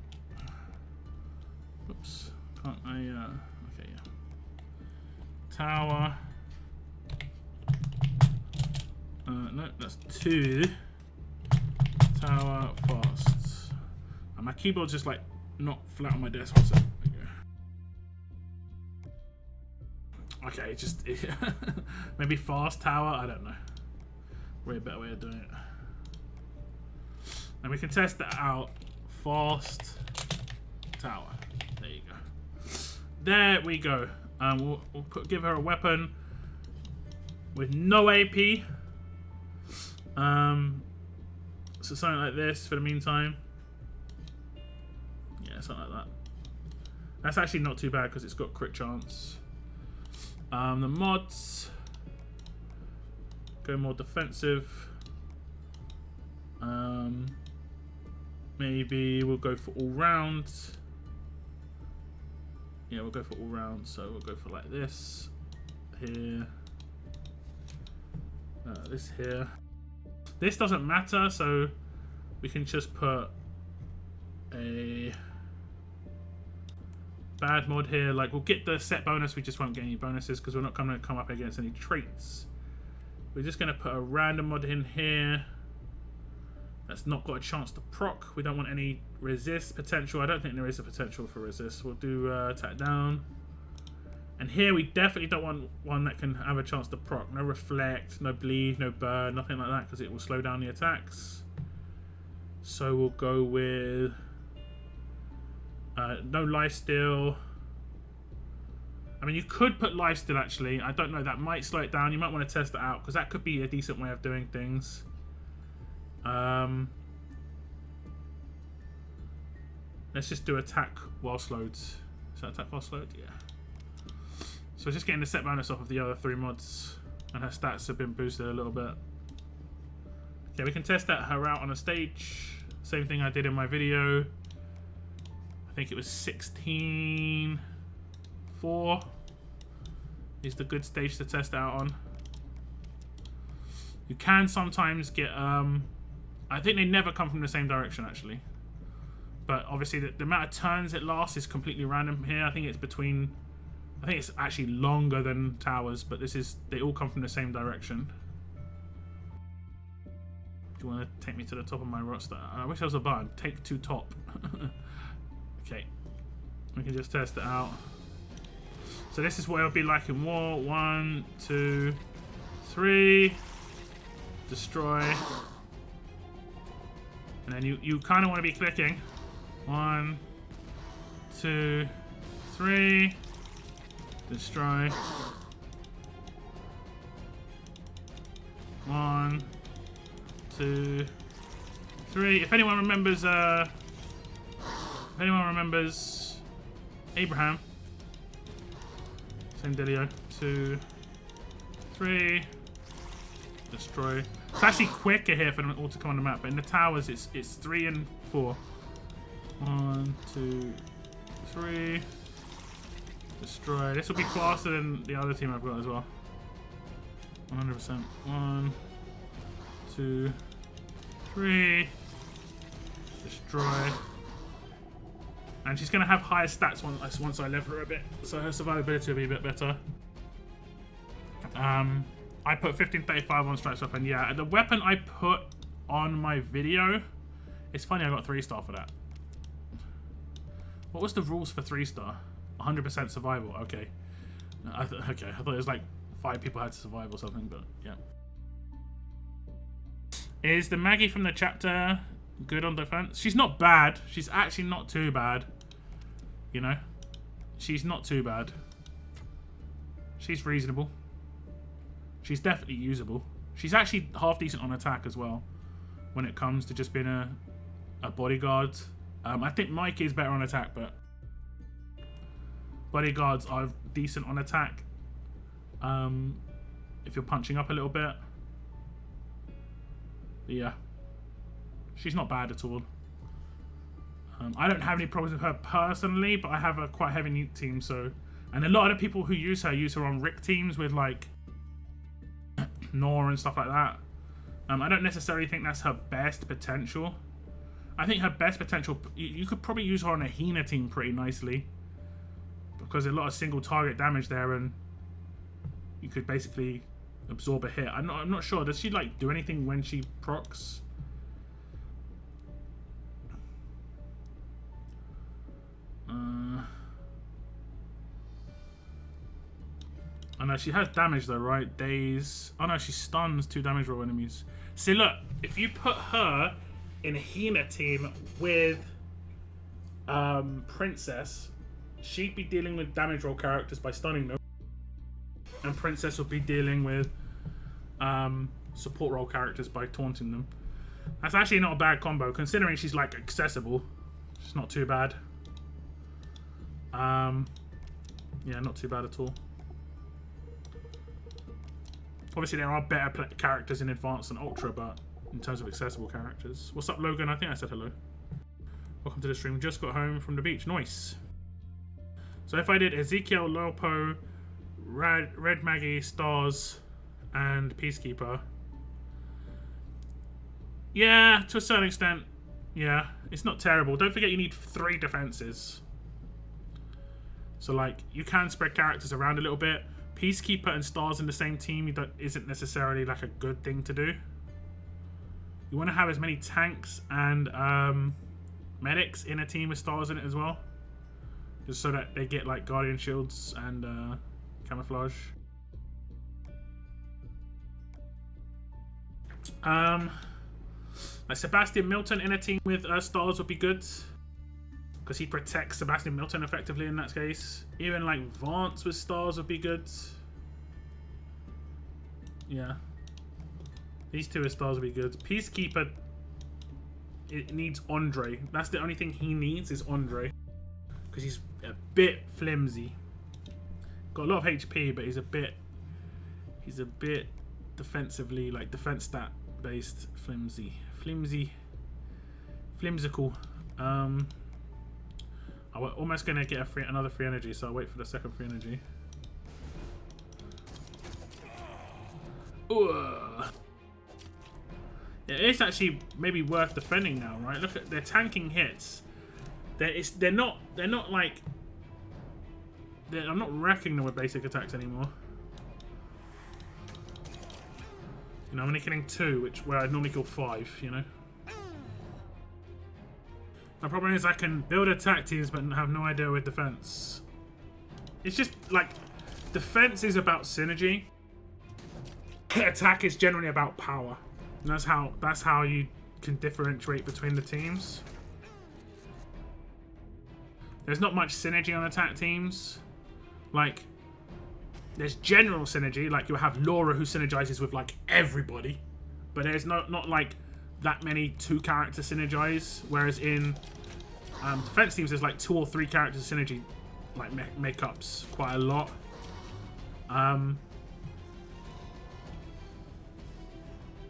Oops. Can't I? Okay, yeah. Tower. No, that's 2. Tower Fast. And my keyboard's just like not flat on my desk. What's that? Okay, just maybe Fast Tower. I don't know. Way a better way of doing it. And we can test that out. Fast Tower. There you go. There we go. We'll give her a weapon with no AP. So something like this for the meantime. Yeah, something like that. That's actually not too bad because it's got crit chance. The mods go more defensive. Maybe we'll go for all round. Yeah, we'll go for all round. So we'll go for like this here, this here. This doesn't matter, so we can just put a bad mod here. Like we'll get the set bonus, we just won't get any bonuses because we're not going to come up against any traits. We're just going to put a random mod in here that's not got a chance to proc. We don't want any resist potential. I don't think there is a potential for resist. We'll do attack down. And here we definitely don't want one that can have a chance to proc. No reflect, no bleed, no burn, nothing like that because it will slow down the attacks. So we'll go with no lifesteal. I mean, you could put lifesteal actually. I don't know. That might slow it down. You might want to test it out because that could be a decent way of doing things. Let's just do attack while slowed. Is that attack while slowed? Yeah. So just getting the set bonus off of the other 3 mods, and her stats have been boosted a little bit. Okay, we can test that her out on a stage. Same thing I did in my video. I think it was 16.4 is the good stage to test out on. You can sometimes get, I think they never come from the same direction actually. But obviously the amount of turns it lasts is completely random here. I think it's between, I think it's actually longer than towers, but this is, they all come from the same direction. Do you want to take me to the top of my roster? I wish there was a button. Take to top. Okay. We can just test it out. So this is what it'll be like in war. 1, 2, 3. Destroy. And then you kind of want to be clicking. 1, 2, 3. Destroy. 1, 2, 3. If anyone remembers, Abraham, same dealio. 2, 3. Destroy. It's actually quicker here for them all to come on the map, but in the towers it's 3 and 4. 1, 2, 3. Destroy. This will be faster than the other team I've got as well. 100%. 1, 2, 3. Destroy. And she's going to have higher stats once I level her a bit, so her survivability will be a bit better. I put 1535 on Stripes weapon. Yeah, the weapon I put on my video, it's funny I got 3-star for that. What was the rules for 3-star? 100% survival. Okay. Okay, I thought it was like 5 people had to survive or something, but yeah. Is the Maggie from the chapter good on defense? She's not bad. She's actually not too bad. You know? She's not too bad. She's reasonable. She's definitely usable. She's actually half decent on attack as well when it comes to just being a bodyguard. I think Mike is better on attack, but bodyguards are decent on attack if you're punching up a little bit. But yeah, she's not bad at all. I don't have any problems with her personally, but I have a quite heavy nuke team, so, and a lot of the people who use her on Rick teams with like Nora and stuff like that. I don't necessarily think that's her best potential. I think her best potential, you could probably use her on a Hina team pretty nicely, because there's a lot of single target damage there, and you could basically absorb a hit. I'm not sure. Does she like do anything when she procs? I know she has damage though, right? Daze. Oh no, she stuns 2 damage roll enemies. See, look, if you put her in a Hina team with Princess, she'd be dealing with damage roll characters by stunning them, and Princess would be dealing with support role characters by taunting them. That's actually not a bad combo, considering she's like accessible. It's not too bad. Yeah, not too bad at all. Obviously, there are better characters in Advanced and Ultra, but in terms of accessible characters. What's up, Logan? I think I said hello. Welcome to the stream. Just got home from the beach. Nice. So if I did Ezekiel, Lopo, Red Maggie, Stars, and Peacekeeper. Yeah, to a certain extent. Yeah, it's not terrible. Don't forget you need 3 defenses. So like, you can spread characters around a little bit. Peacekeeper and Stars in the same team isn't necessarily like a good thing to do. You want to have as many tanks and medics in a team with Stars in it as well, just so that they get like Guardian Shields and camouflage. Like Sebastian Milton in a team with Stars would be good, because he protects Sebastian Milton effectively in that case. Even like Vance with Stars would be good. Yeah. These 2 with Stars would be good. Peacekeeper, it needs Andre. That's the only thing he needs is Andre, because he's a bit flimsy. Got a lot of HP, but he's a bit defensively, like defense stat based flimsical. I'm almost gonna get another free energy, so I'll wait for the second free energy. Ooh. Yeah, it's actually maybe worth defending now, right? Look at, they're tanking hits. They're not like, I'm not wrecking them with basic attacks anymore. You know, I'm only killing 2, where I'd normally kill 5, you know? My problem is I can build attack teams but have no idea with defense. It's just like, defense is about synergy. Attack is generally about power. And that's how you can differentiate between the teams. There's not much synergy on attack teams. Like, there's general synergy, like you'll have Laura who synergizes with like everybody, but there's not like that many 2 characters synergize, whereas in defense teams there's like 2 or 3 characters synergy, like makeups quite a lot.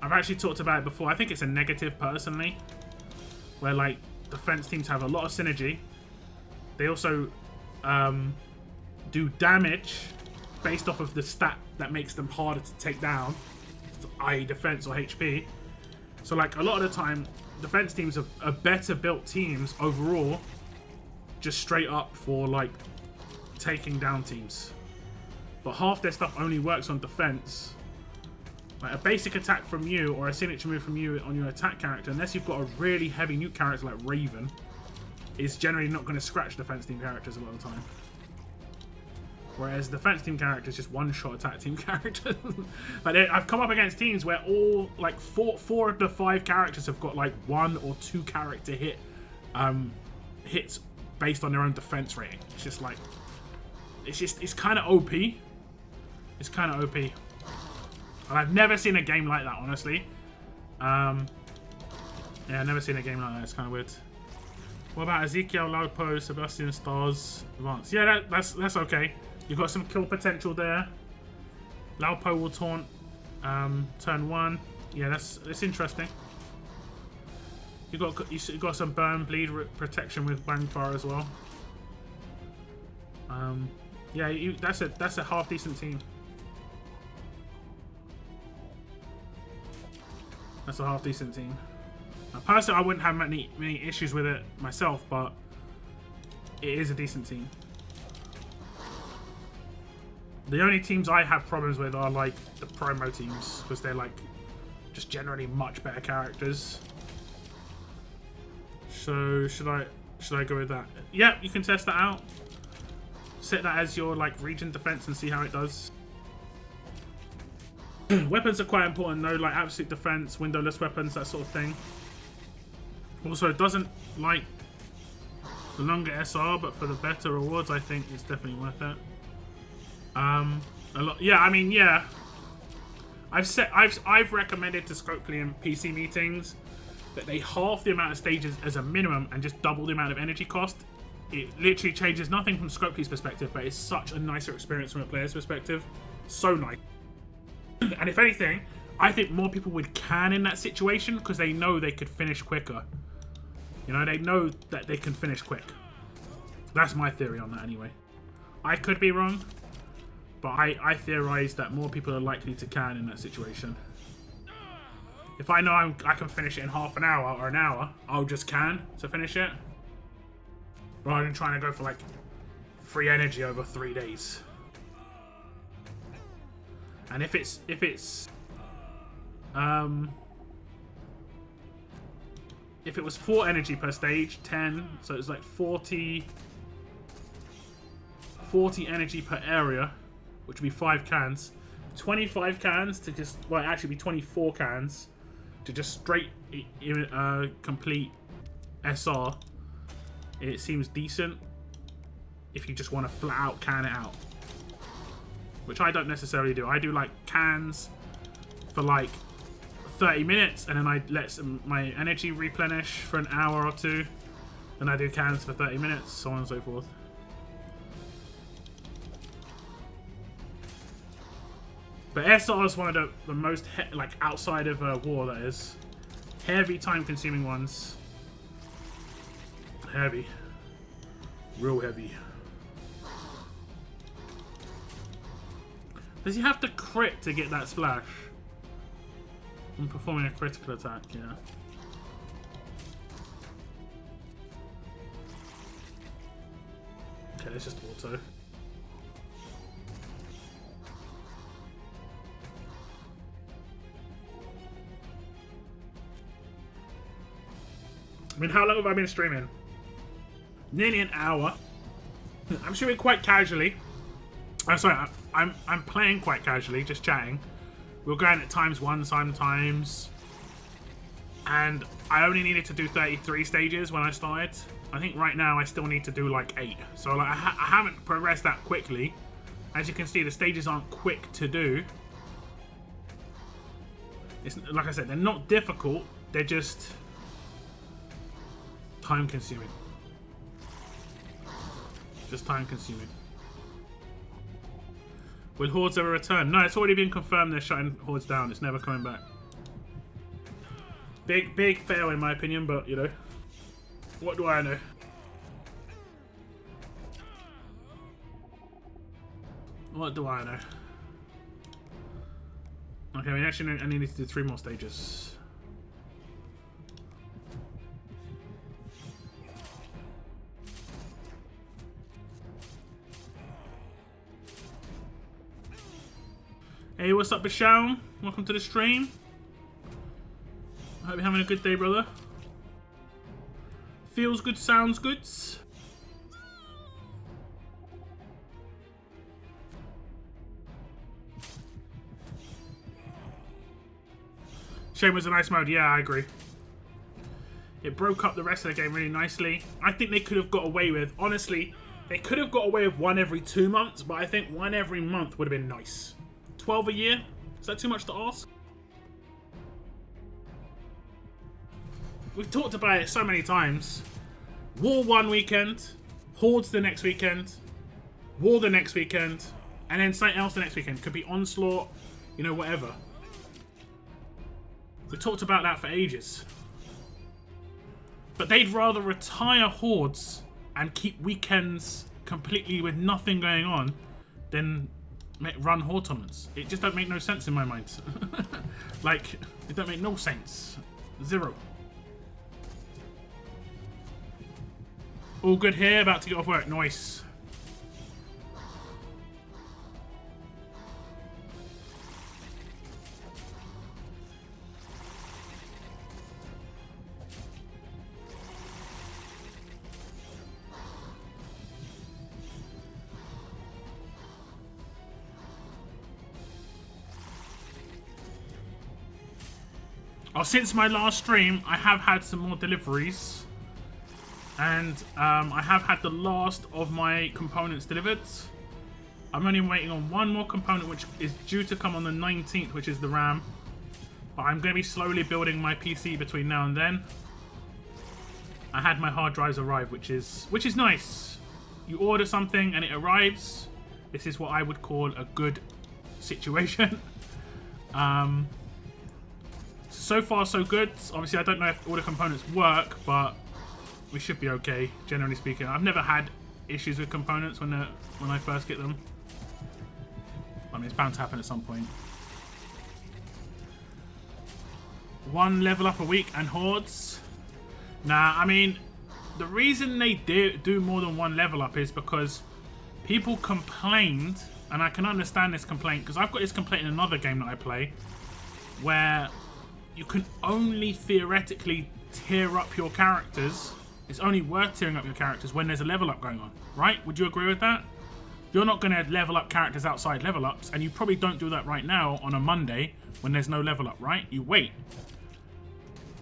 I've actually talked about it before. I think it's a negative personally, where like defense teams have a lot of synergy. They also do damage based off of the stat that makes them harder to take down, i.e. defense or HP. So like a lot of the time, defense teams are better built teams overall, just straight up for like taking down teams. But half their stuff only works on defense. Like a basic attack from you or a signature move from you on your attack character, unless you've got a really heavy nuke character like Raven, is generally not going to scratch defense team characters a lot of the time. Whereas defense team characters just one-shot attack team characters. Like I've come up against teams where all like four of the 5 characters have got like 1 or 2 character hits based on their own defense rating. It's just like it's kind of OP. It's kind of OP. And I've never seen a game like that, honestly. Yeah, I've never seen a game like that. It's kind of weird. What about Ezekiel, Laupo, Sebastian, Stars, Advance? Yeah, that's okay. You've got some kill potential there. Laupo will taunt turn 1. Yeah, that's interesting. You got some burn bleed protection with Wangfire as well. Yeah, that's a half decent team. That's a half decent team. Personally, I wouldn't have many issues with it myself, but it is a decent team. The only teams I have problems with are like the promo teams, because they're like just generally much better characters. So should I go with that? Yeah, you can test that out. Set that as your like region defense and see how it does. Weapons are quite important though, like absolute defense, windowless weapons, that sort of thing. Also, it doesn't like the longer SR, but for the better rewards, I think it's definitely worth it. A lot. Yeah, I mean, yeah. I've recommended to Scopely in PC meetings that they halve the amount of stages as a minimum and just double the amount of energy cost. It literally changes nothing from Scopely's perspective, but it's such a nicer experience from a player's perspective. So nice. And if anything, I think more people would can in that situation because they know they could finish quicker. You know, they know that they can finish quick. That's my theory on that anyway. I could be wrong, but I theorize that more people are likely to can in that situation. If I know I can finish it in half an hour or an hour, I'll just can to finish it. Rather than trying to go for like free energy over 3 days. And if it was 4 energy per stage, 10, so it's like 40 energy per area, which would be 5 cans. 25 cans to just, well, actually be 24 cans to just straight complete SR. It seems decent if you just want to flat out can it out. Which I don't necessarily do. I do like cans for like 30 minutes and then I let my energy replenish for an hour or 2. Then I do cans for 30 minutes, so on and so forth. But SR is one of the most, like outside of war, that is. Heavy time consuming ones. Heavy. Real heavy. Does he have to crit to get that splash? I'm performing a critical attack, yeah. Okay, it's just auto. I mean, how long have I been streaming? Nearly an hour. I'm streaming quite casually. Oh, sorry, I'm playing quite casually, just chatting. We're going at ×1 sometimes. And I only needed to do 33 stages when I started. I think right now I still need to do like 8. So like I haven't progressed that quickly. As you can see, the stages aren't quick to do. It's, like I said, they're not difficult. They're just time consuming. Just time consuming. Will Hordes ever return? No, it's already been confirmed they're shutting Hordes down. It's never coming back. Big fail in my opinion, but you know, what do I know? What do I know? Okay, we actually I need to do 3 more stages. Hey, what's up, Bashal? Welcome to the stream. I hope you're having a good day, brother. Feels good, sounds good. Shame was a nice mode. Yeah, I agree. It broke up the rest of the game really nicely. I think they could have got away with, honestly, they could have got away with 1 every 2 months, but I think 1 every month would have been nice. 12 a year? Is that too much to ask? We've talked about it so many times. War 1 weekend, Hordes the next weekend, War the next weekend, and then something else the next weekend. Could be Onslaught, you know, whatever. We talked about that for ages. But they'd rather retire Hordes and keep weekends completely with nothing going on than run Horde tournaments. It just don't make no sense in my mind. Like, it don't make no sense. Zero. All good here, about to get off work. Nice. Oh, since my last stream, I have had some more deliveries. And I have had the last of my components delivered. I'm only waiting on 1 more component, which is due to come on the 19th, which is the RAM. But I'm going to be slowly building my PC between now and then. I had my hard drives arrive, which is nice. You order something and it arrives. This is what I would call a good situation. So far, so good. Obviously, I don't know if all the components work, but we should be okay, generally speaking. I've never had issues with components when I first get them. I mean, it's bound to happen at some point. 1 level up a week and Hordes. Nah, I mean, the reason they do more than 1 level up is because people complained, and I can understand this complaint, because I've got this complaint in another game that I play, where you can only theoretically tier up your characters. It's only worth tearing up your characters when there's a level up going on, right? Would you agree with that? You're not going to level up characters outside level ups, and you probably don't do that right now on a Monday when there's no level up, right? You wait.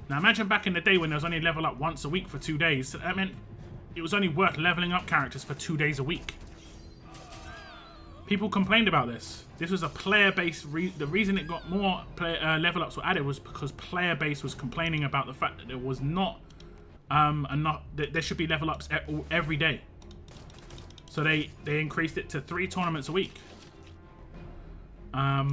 Now imagine back in the day when there was only level up once a week for 2 days. That meant it was only worth leveling up characters for 2 days a week. People complained about this. This was a player-based. The reason it got more level ups were added was because player base was complaining about the fact that there was not enough. That there should be level ups every day. So they increased it to 3 tournaments a week. I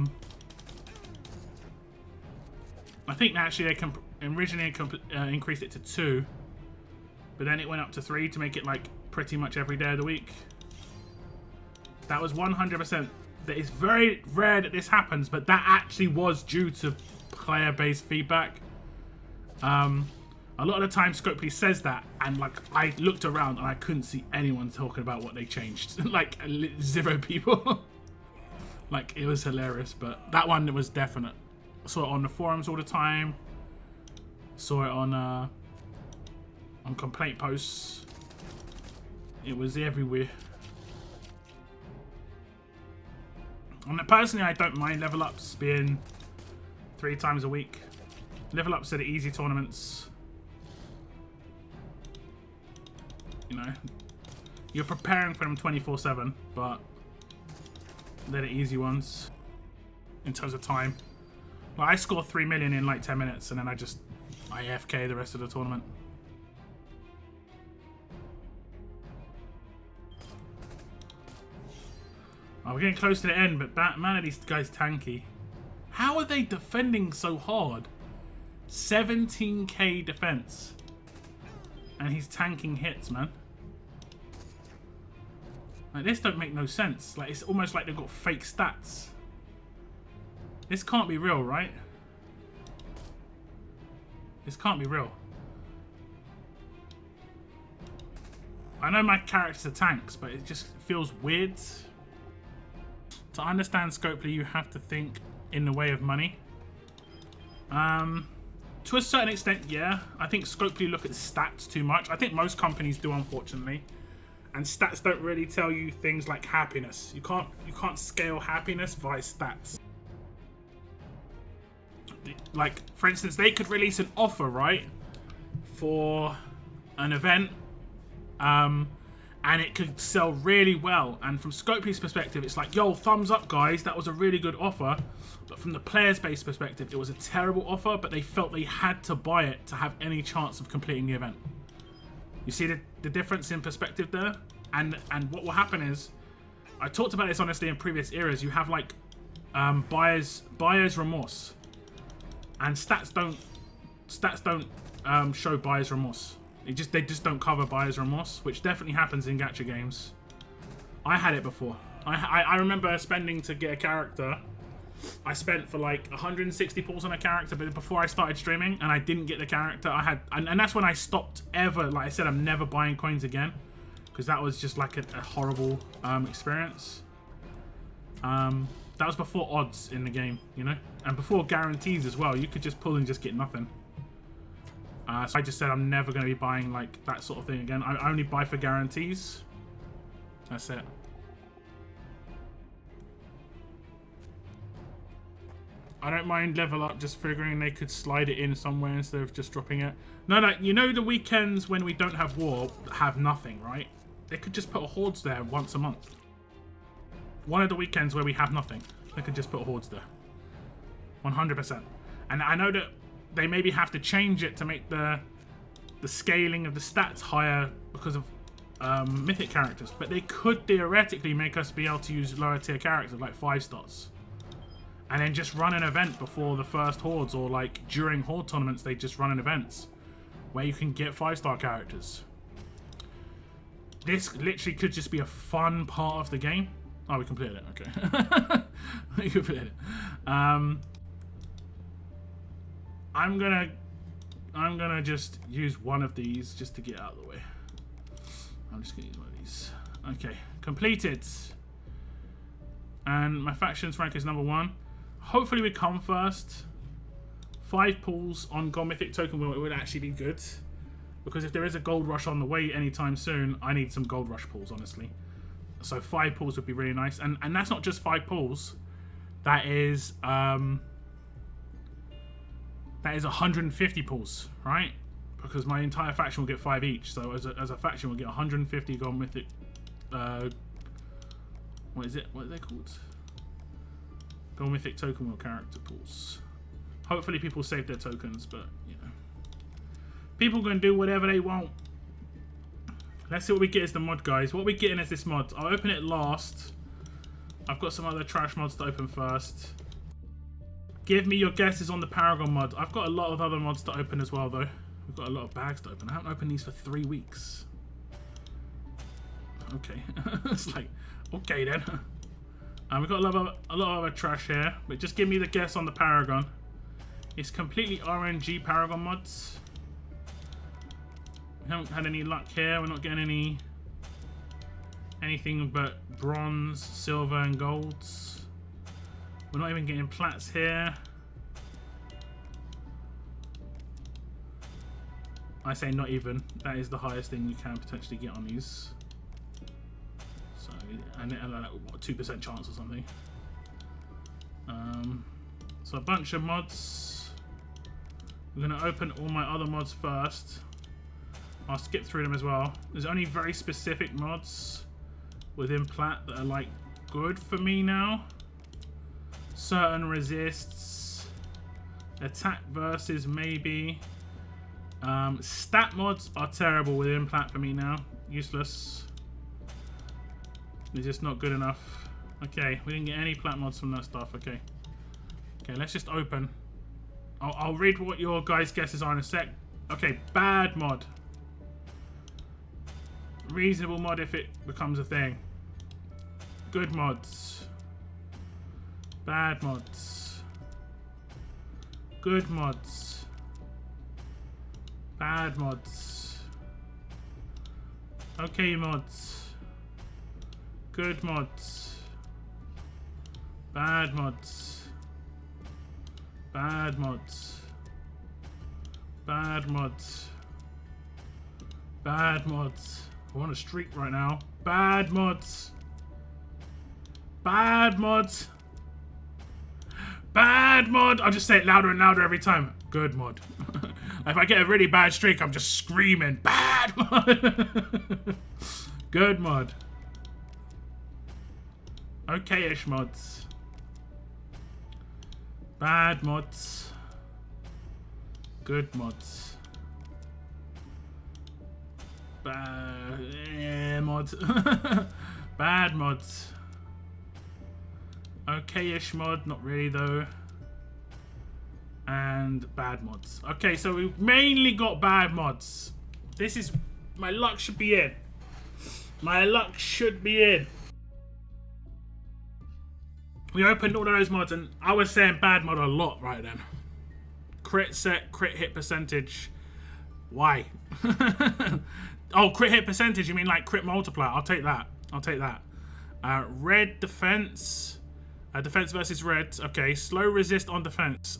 think actually they originally increased it to 2, but then it went up to 3 to make it like pretty much every day of the week. That was 100%. That is very rare that this happens, but that actually was due to player-based feedback. A lot of the time, Scopely says that, and like I looked around and I couldn't see anyone talking about what they changed. Like 0 people. Like it was hilarious, but that one was definite. Saw it on the forums all the time. Saw it on complaint posts. It was everywhere. And personally, I don't mind level ups being 3 times a week. Level ups are the easy tournaments. You know, you're preparing for them 24/7, but they're the easy ones in terms of time. Like I score 3 million in like 10 minutes, and then I AFK the rest of the tournament. Oh, we're getting close to the end, but man, are these guys tanky. How are they defending so hard? 17k defense. And he's tanking hits, man. Like, this don't make no sense. Like, it's almost like they've got fake stats. This can't be real, right? This can't be real. I know my characters are tanks, but it just feels weird. To understand Scopely, you have to think in the way of money. To a certain extent, yeah. I think Scopely look at stats too much. I think most companies do, unfortunately. And stats don't really tell you things like happiness. You can't scale happiness via stats. Like, for instance, they could release an offer, right, for an event, and it could sell really well. And from Scopely's perspective, it's like, yo, thumbs up, guys. That was a really good offer. But from the players' base perspective, it was a terrible offer, but they felt they had to buy it to have any chance of completing the event. You see the difference in perspective there? And what will happen is, I talked about this honestly in previous eras, you have like buyer's remorse. And stats don't show buyer's remorse. They just don't cover buyer's remorse, which definitely happens in gacha games. I had it before. I remember spending to get a character. I spent for like 160 pulls on a character, but before I started streaming, and I didn't get the character. And that's when I stopped ever. Like I said, I'm never buying coins again, because that was just like a horrible experience. That was before odds in the game, you know, and before guarantees as well. You could just pull and just get nothing. So I just said I'm never going to be buying like that sort of thing again. I only buy for guarantees. That's it. I don't mind level up, just figuring they could slide it in somewhere instead of just dropping it. No, you know the weekends when we don't have war, have nothing, right? They could just put a hordes there once a month. One of the weekends where we have nothing, they could just put hordes there. 100%. And I know that they maybe have to change it to make the scaling of the stats higher because of mythic characters, but they could theoretically make us be able to use lower tier characters like 5 stars. And then just run an event before the first hordes, or like during horde tournaments, they just run an events where you can get 5-star characters. This literally could just be a fun part of the game. Oh, we completed it. Okay, we completed it. I'm gonna just use one of these just to get out of the way. I'm just gonna use one of these. Okay, completed. And my factions rank is number 1. Hopefully we come first. 5 pulls on Gold Mythic Token Wheel, it would actually be good. Because if there is a gold rush on the way anytime soon, I need some gold rush pulls, honestly. So 5 pulls would be really nice. And that's not just 5 pulls. That is 150 pulls, right? Because my entire faction will get 5 each. So as a faction, we'll get 150 Gold Mythic. What is it? What are they called? Gold Mythic Token Wheel character pools. Hopefully people save their tokens, but, you know. People can do whatever they want. Let's see what we get as the mod, guys. What are we getting as this mod? I'll open it last. I've got some other trash mods to open first. Give me your guesses on the Paragon mod. I've got a lot of other mods to open as well, though. We've got a lot of bags to open. I haven't opened these for 3 weeks. Okay. It's like, okay then. We've got a lot of other trash here, but just give me the guess on the Paragon. It's completely RNG Paragon mods. We haven't had any luck here. We're not getting anything but bronze, silver, and golds. We're not even getting plats here. I say not even. That is the highest thing you can potentially get on these. So, and what, 2% chance or something. So a bunch of mods. We're going to open all my other mods first. I'll skip through them as well. There's only very specific mods within plat that are like good for me now. Certain resists. Attack versus maybe. Stat mods are terrible within plat for me now. Useless. They're just not good enough. Okay, we didn't get any plat mods from that stuff. Okay. Okay, let's just open. I'll read what your guys' guesses are in a sec. Okay, bad mod. Reasonable mod if it becomes a thing. Good mods. Bad mods. Good mods. Bad mods. Okay mods. Good mods. Bad mods. Bad mods. Bad mods. Bad mods. I want a streak right now. Bad mods. Bad mods. Bad mod. I'll just say it louder and louder every time. Good mod. If I get a really bad streak, I'm just screaming. Bad mod. Good mod. Okay-ish mods. Bad mods. Good mods. Bad mods. Bad mods. Okay-ish mod, not really though. And bad mods. Okay, so we've mainly got bad mods. This is... my luck should be in. My luck should be in. We opened all of those mods and I was saying bad mod a lot right then. Crit set, crit hit percentage. Why? Oh, crit hit percentage, you mean like crit multiplier. I'll take that. I'll take that. Red defense. Defense versus red. Okay, slow resist on defense.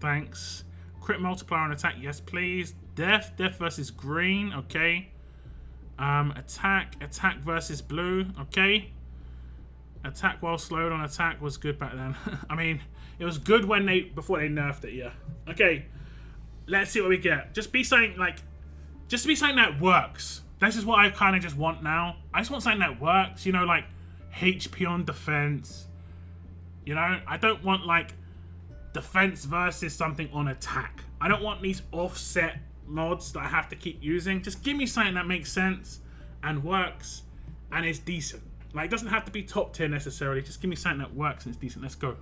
Thanks. Crit multiplier on attack. Yes, please. Death. Death versus green. Okay. Attack. Attack versus blue. Okay. Attack while slowed on attack was good back then. I mean, it was good when before they nerfed it, yeah. Okay. Let's see what we get. Just be something like... just be something that works. This is what I kind of just want now. I just want something that works. You know, like HP on defense. You know, I don't want like defense versus something on attack. I don't want these offset mods that I have to keep using. Just give me something that makes sense and works and is decent. Like, it doesn't have to be top tier necessarily. Just give me something that works and is decent. Let's go.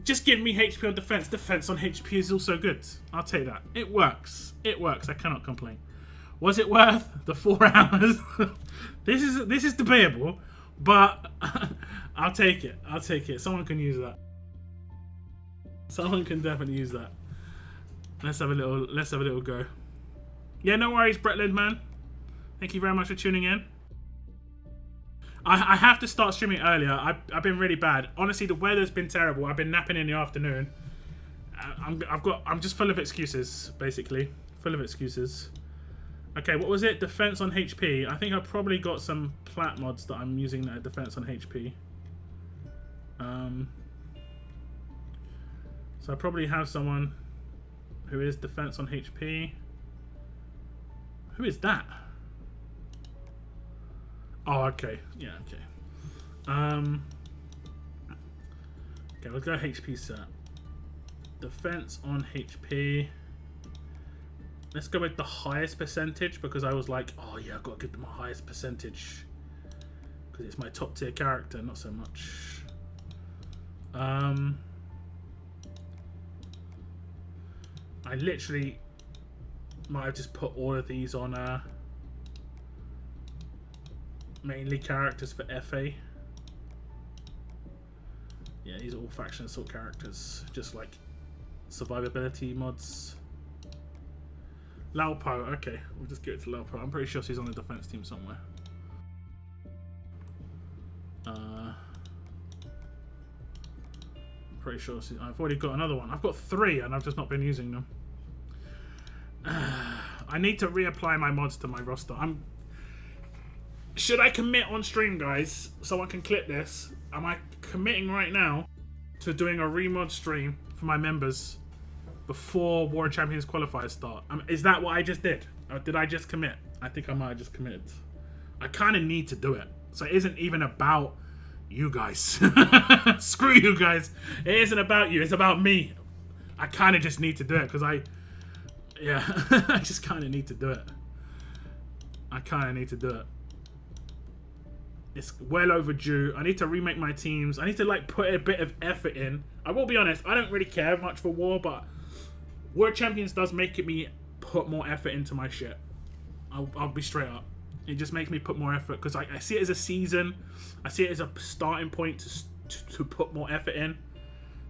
Just give me HP on defense. Defense on HP is also good. I'll take that. It works. It works. I cannot complain. Was it worth the 4 hours? This is debatable, but I'll take it. I'll take it. Someone can use that. Someone can definitely use that. Let's have a little go. Yeah, no worries, Bretland, man. Thank you very much for tuning in. I have to start streaming earlier. I've been really bad. Honestly, the weather's been terrible. I've been napping in the afternoon. I'm just full of excuses, basically. Full of excuses. Okay, what was it? Defense on HP. I think I've probably got some plat mods that I'm using that are defense on HP. So I probably have someone who is defense on HP. Who is that? Oh, okay. Yeah, okay. Okay, let's go HP set. Defense on HP. Let's go with the highest percentage because I was like, oh yeah, I've got to give them a highest percentage because it's my top tier character, not so much. I literally might have just put all of these on mainly characters for FA. Yeah, these are all faction assault characters, just like survivability mods. Laupo, okay, we'll just give it to Laupo. I'm pretty sure she's on the defense team somewhere. Pretty sure I've already got another one. I've got 3 and I've just not been using them. I need to reapply my mods to my roster. Should I commit on stream, guys? Someone can clip this. Am I committing right now to doing a remod stream for my members before War Champions qualifiers start? Is that what I just did? Or did I just commit? I think I might have just committed. I kind of need to do it. So it isn't even about you guys. Screw you guys. It isn't about you. It's about me. I kind of just need to do it because I just kind of need to do it. I kind of need to do it. It's well overdue. I need to remake my teams. I need to like put a bit of effort in. I will be honest, I don't really care much for War, but World Champions does make me put more effort into my shit. I'll be straight up. It just makes me put more effort because I see it as a season. I see it as a starting point to put more effort in.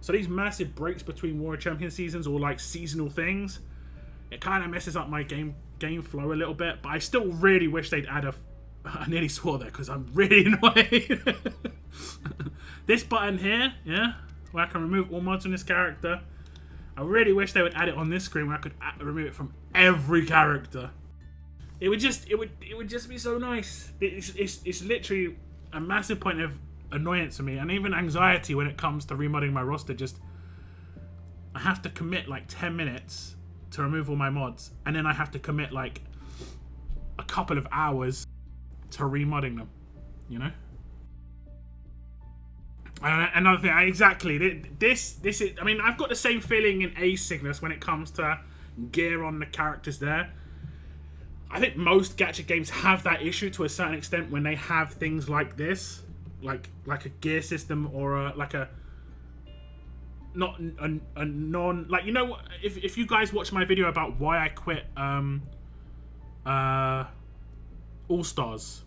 So these massive breaks between World Champion seasons or like seasonal things, it kind of messes up my game flow a little bit. But I still really wish they'd add I nearly swore there because I'm really annoyed. This button here, yeah, where I can remove all mods on this character. I really wish they would add it on this screen where I could remove it from every character. It would just be so nice. It's literally a massive point of annoyance for me and even anxiety when it comes to remodding my roster. Just I have to commit like 10 minutes to remove all my mods, and then I have to commit like a couple of hours to remodding them, you know. Another thing, exactly. This is. I mean, I've got the same feeling in Asynchronous when it comes to gear on the characters there. I think most gacha games have that issue to a certain extent when they have things like this, like a gear system or like a non, like, you know, if you guys watch my video about why I quit All Stars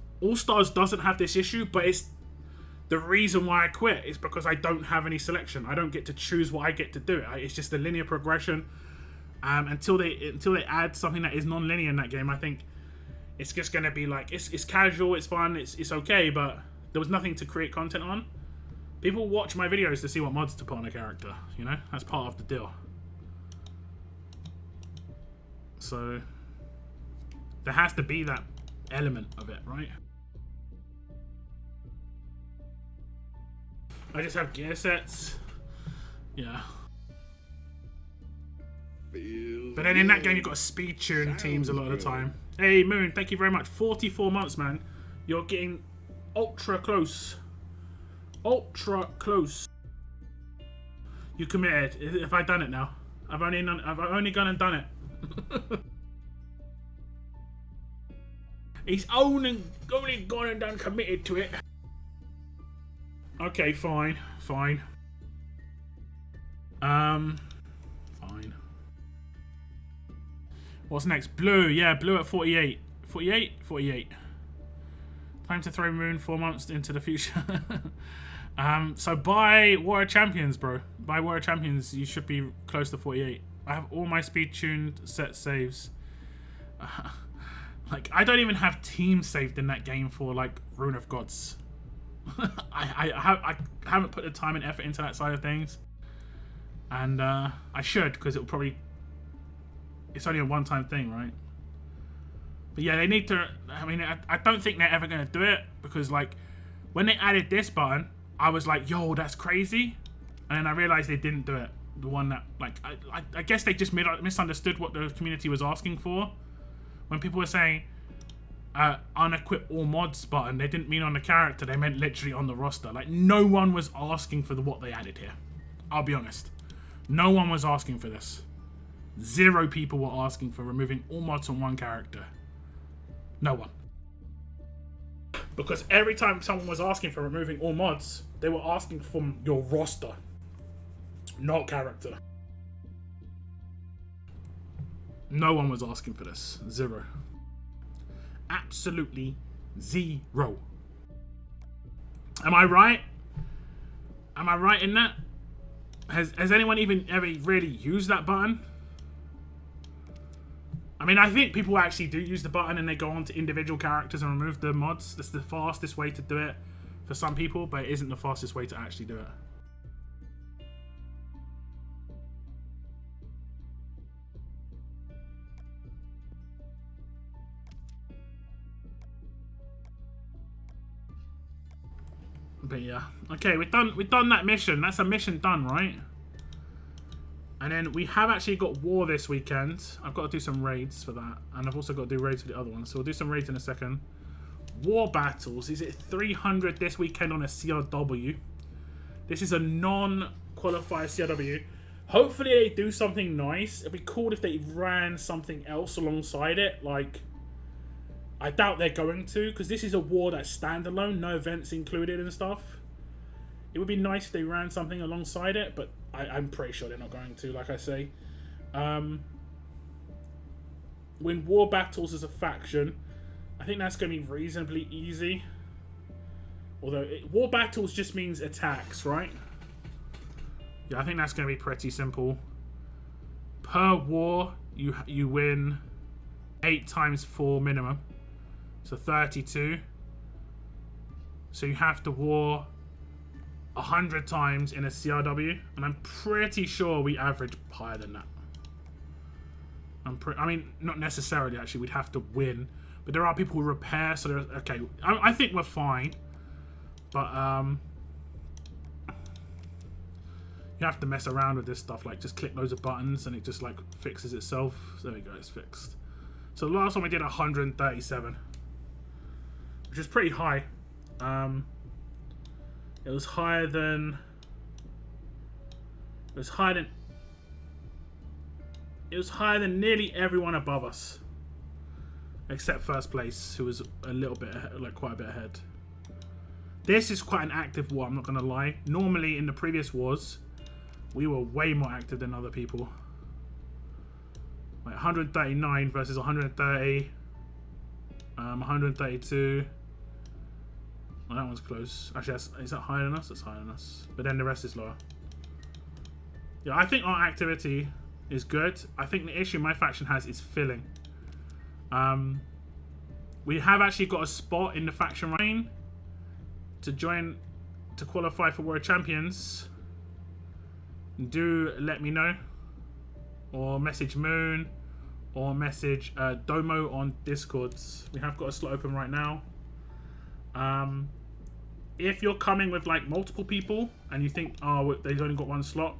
doesn't have this issue, but it's the reason why I quit is because I don't have any selection. I don't get to choose what I get to do. It's just a linear progression. Until they add something that is non-linear in that game, I think it's just gonna be like it's casual, it's fun, it's okay, but there was nothing to create content on. People watch my videos to see what mods to put on a character, you know? That's part of the deal. So there has to be that element of it, right? I just have gear sets. Yeah. But then in that game, you've got to speed tune teams a lot of the time. Hey, Moon, thank you very much. 44 months, man. You're getting ultra close. Ultra close. You committed. Have I done it now? I've only gone and done it. He's only gone and done committed to it. Okay, fine. Fine. What's next? Blue. Yeah, blue at 48. 48? 48. Time to throw Moon 4 months into the future. So buy Warrior Champions, bro. Buy Warrior Champions. You should be close to 48. I have all my speed tuned set saves. Like, I don't even have teams saved in that game for like Rune of Gods. I haven't put the time and effort into that side of things, and I should, because it'll probably, it's only a one-time thing, right? But yeah, they need to. I mean, I don't think they're ever going to do it, because like when they added this button, I was like, yo, that's crazy, and then I realized they didn't do it. The one that, like, I guess they just misunderstood what the community was asking for. When people were saying unequip all mods button, they didn't mean on the character, they meant literally on the roster. Like, no one was asking for what they added here. I'll be honest. No one was asking for this. 0 people were asking for removing all mods on one character. No one. Because every time someone was asking for removing all mods, they were asking from your roster, not character. No one was asking for this. 0. Absolutely 0. Am I right? Am I right in that? Has anyone even ever really used that button? I mean, I think people actually do use the button and they go on to individual characters and remove the mods. That's the fastest way to do it for some people, but it isn't the fastest way to actually do it. But yeah, okay, we've done that mission. That's a mission done, right? And then we have actually got war this weekend. I've got to do some raids for that, and I've also got to do raids for the other one. So we'll do some raids in a second. War battles. Is it 300 this weekend on a CRW? This is a non-qualifier CRW. Hopefully they do something nice. It'd be cool if they ran something else alongside it, like I doubt they're going to, because this is a war that's standalone, no events included and stuff. It would be nice if they ran something alongside it, but I'm pretty sure they're not going to, like I say. Win war battles as a faction. I think that's going to be reasonably easy. Although, war battles just means attacks, right? Yeah, I think that's going to be pretty simple. Per war, you win 8 times 4 minimum. So 32. So you have to war 100 times in a CRW. And I'm pretty sure we average higher than that. I mean, not necessarily, actually. We'd have to win. But there are people who repair, so there's... Okay, I think we're fine. But, you have to mess around with this stuff. Like, just click loads of buttons and it just, like, fixes itself. So there we go, it's fixed. So the last one we did 137. Which is pretty high. It was higher than... It was higher than nearly everyone above us. Except first place, who was a little bit, like quite a bit ahead. This is quite an active war, I'm not going to lie. Normally, in the previous wars, we were way more active than other people. Like 139 versus 130. 132. Well, that one's close. Actually, is that higher than us? That's higher than us. But then the rest is lower. Yeah, I think our activity is good. I think the issue my faction has is filling. We have actually got a spot in the faction rank to join, to qualify for World Champions. Do let me know, or message Moon, or message Domo on Discords. We have got a slot open right now. If you're coming with like multiple people and you think, oh, they've only got one slot,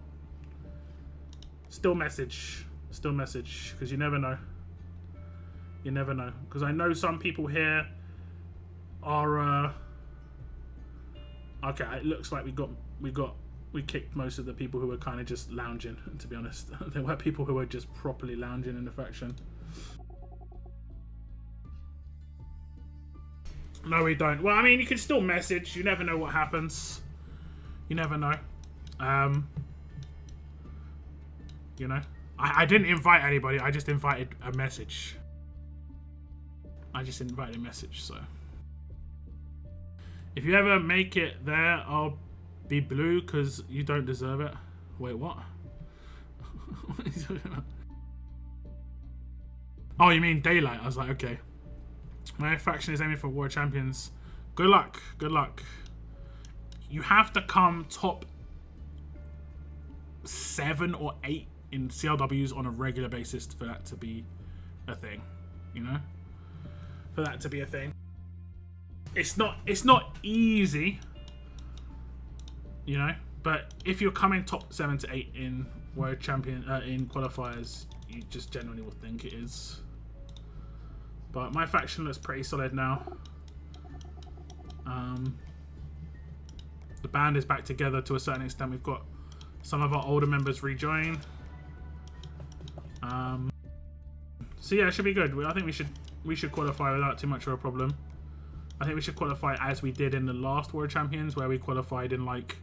still message, because you never know. You never know, because I know some people here are. Okay, it looks like we kicked most of the people who were kind of just lounging. To be honest, there were people who were just properly lounging in the faction. No, we don't. Well, I mean, you can still message. You never know what happens. You never know. You know, I didn't invite anybody. I just invited a message. So if you ever make it there, I'll be blue because you don't deserve it. Wait, what? What are you talking about? Oh, you mean daylight? I was like, okay. My faction is aiming for World Champions. Good luck. Good luck. You have to come top 7 or 8 in CLWs on a regular basis for that to be a thing. You know? For that to be a thing. It's not easy. You know? But if you're coming top 7 to 8 in World Champion in qualifiers, you just generally will think it is. But my faction looks pretty solid now. The band is back together to a certain extent. We've got some of our older members rejoin. So yeah, it should be good. I think we should qualify without too much of a problem. I think we should qualify as we did in the last World Champions, where we qualified in like...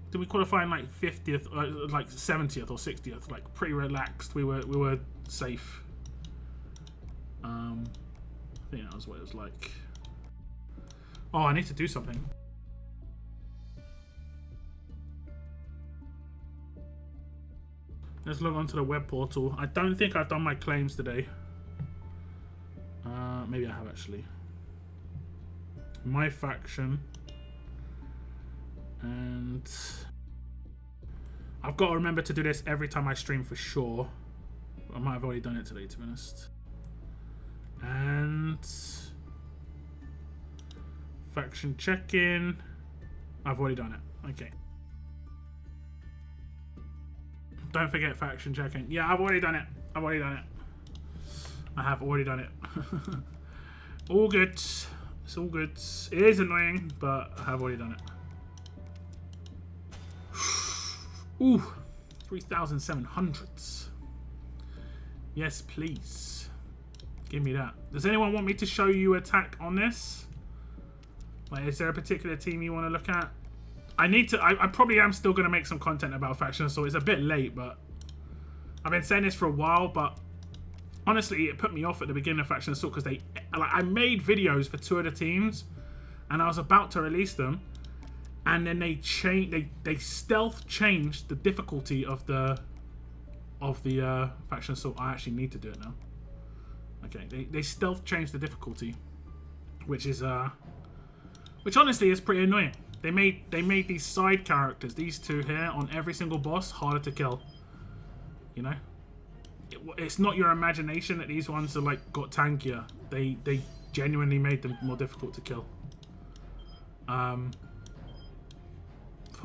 Did we qualify in like 50th, like 70th or 60th? Like pretty relaxed. We were safe. I think that was what it was like. Oh, I need to do something. Let's log on to the web portal. I don't think I've done my claims today. Maybe I have actually. My faction. And I've got to remember to do this every time I stream for sure. I might have already done it today, to be honest. And faction check-in. I've already done it. Okay. Don't forget faction check-in. Yeah, I've already done it. I have already done it. All good. It's all good. It is annoying, but I have already done it. Ooh, 3,700. Yes, please. Give me that. Does anyone want me to show you attack on this? Like, is there a particular team you want to look at? I probably am still going to make some content about Faction Assault. It's a bit late, but I've been saying this for a while, but honestly, it put me off at the beginning of Faction Assault because I made videos for 2 of the teams, and I was about to release them, and then they stealth changed the difficulty of the Faction Assault. I actually need to do it now. Okay, they stealth changed the difficulty, which honestly is pretty annoying. They made these side characters, these 2 here, on every single boss harder to kill. You know, it's not your imagination that these ones are like got tankier. They genuinely made them more difficult to kill. For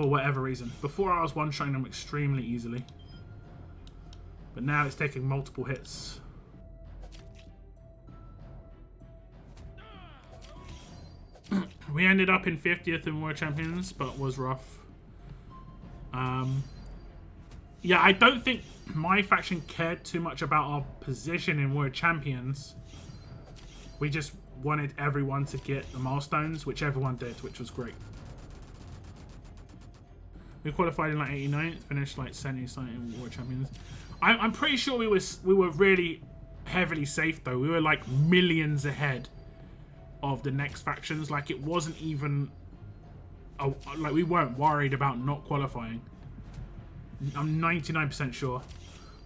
whatever reason. Before I was one-shotting them extremely easily, but now it's taking multiple hits. We ended up in 50th in World Champions, but was rough. Yeah, I don't think my faction cared too much about our position in World Champions. We just wanted everyone to get the milestones, which everyone did, which was great. We qualified in like 89th, finished like 70th in World Champions. I'm pretty sure we were really heavily safe though. We were like millions ahead of the next factions. Like, it wasn't even like, we weren't worried about not qualifying. I'm 99% sure.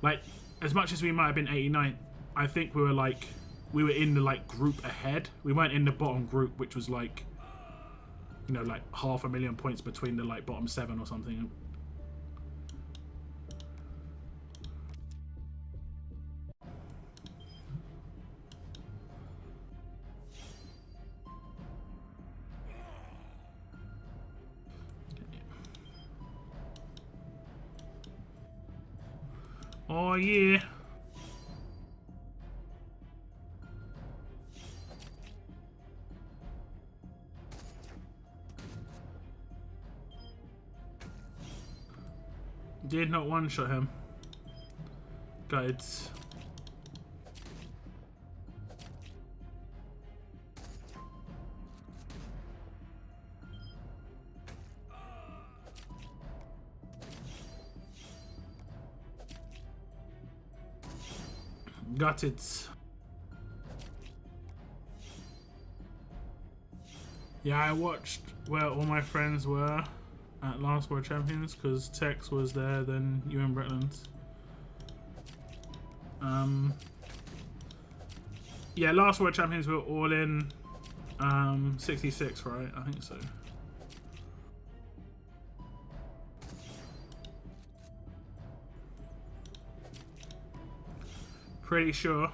Like, as much as we might have been 89th, I think we were in the like group ahead. We weren't in the bottom group, which was like, you know, like 500,000 points between the like bottom 7 or something. Oh yeah. Did not one-shot him. Guides. Got it. Yeah, I watched where all my friends were at last World Champions because Tex was there, then you and Bretland. Yeah, last World Champions we were all in 66, right? I think so. Pretty sure.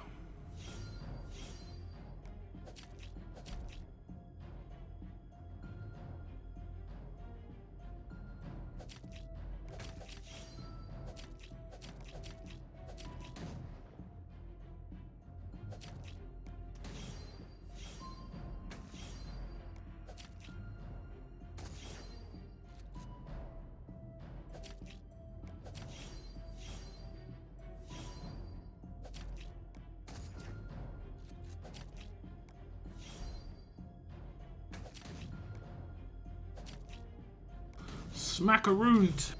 Smackarooned.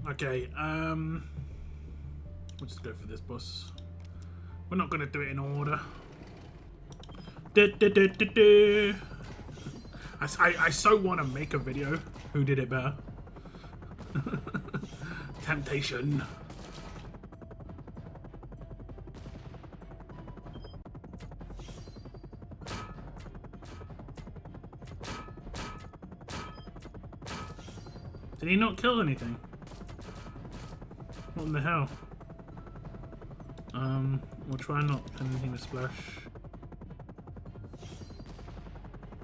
Okay, we'll just go for this boss. We're not gonna do it in order. I so want to make a video who did it better. Temptation. Did he not kill anything? What in the hell? We'll try not anything to splash.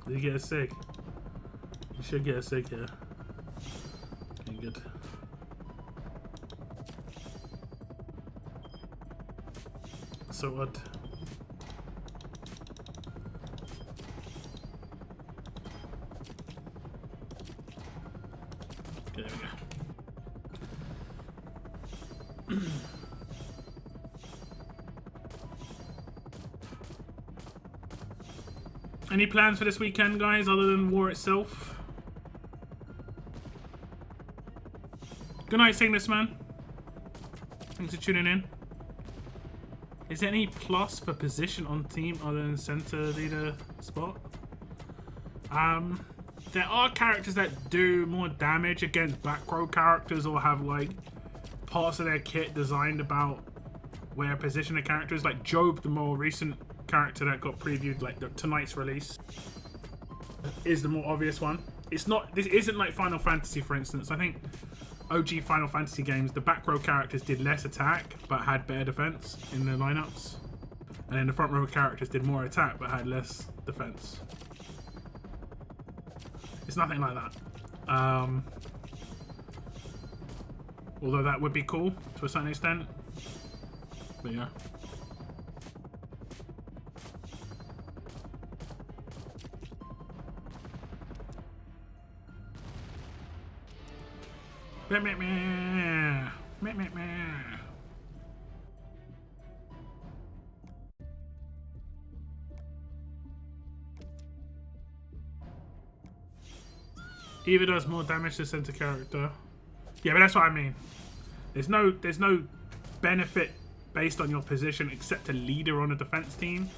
Did he get a sig? He should get a sig here. Okay, good. so odd. Okay, there we go. Any plans for this weekend, guys, other than war itself? Good night, Cygnus Man. Thanks for tuning in. Is there any plus for position on team other than center leader spot? There are characters that do more damage against back row characters or have like parts of their kit designed about where position a character is. Like Job, the more recent character that got previewed like tonight's release, is the more obvious one. It's not, this isn't like Final Fantasy, for instance. I think OG Final Fantasy games, the back row characters did less attack but had better defense in the lineups, and then the front row characters did more attack but had less defense. It's nothing like that. Although that would be cool to a certain extent, but yeah. Meh, meh, meh. Meh, meh, meh. Eva does more damage to center character. Yeah, but that's what I mean. There's no benefit based on your position except a leader on a defense team.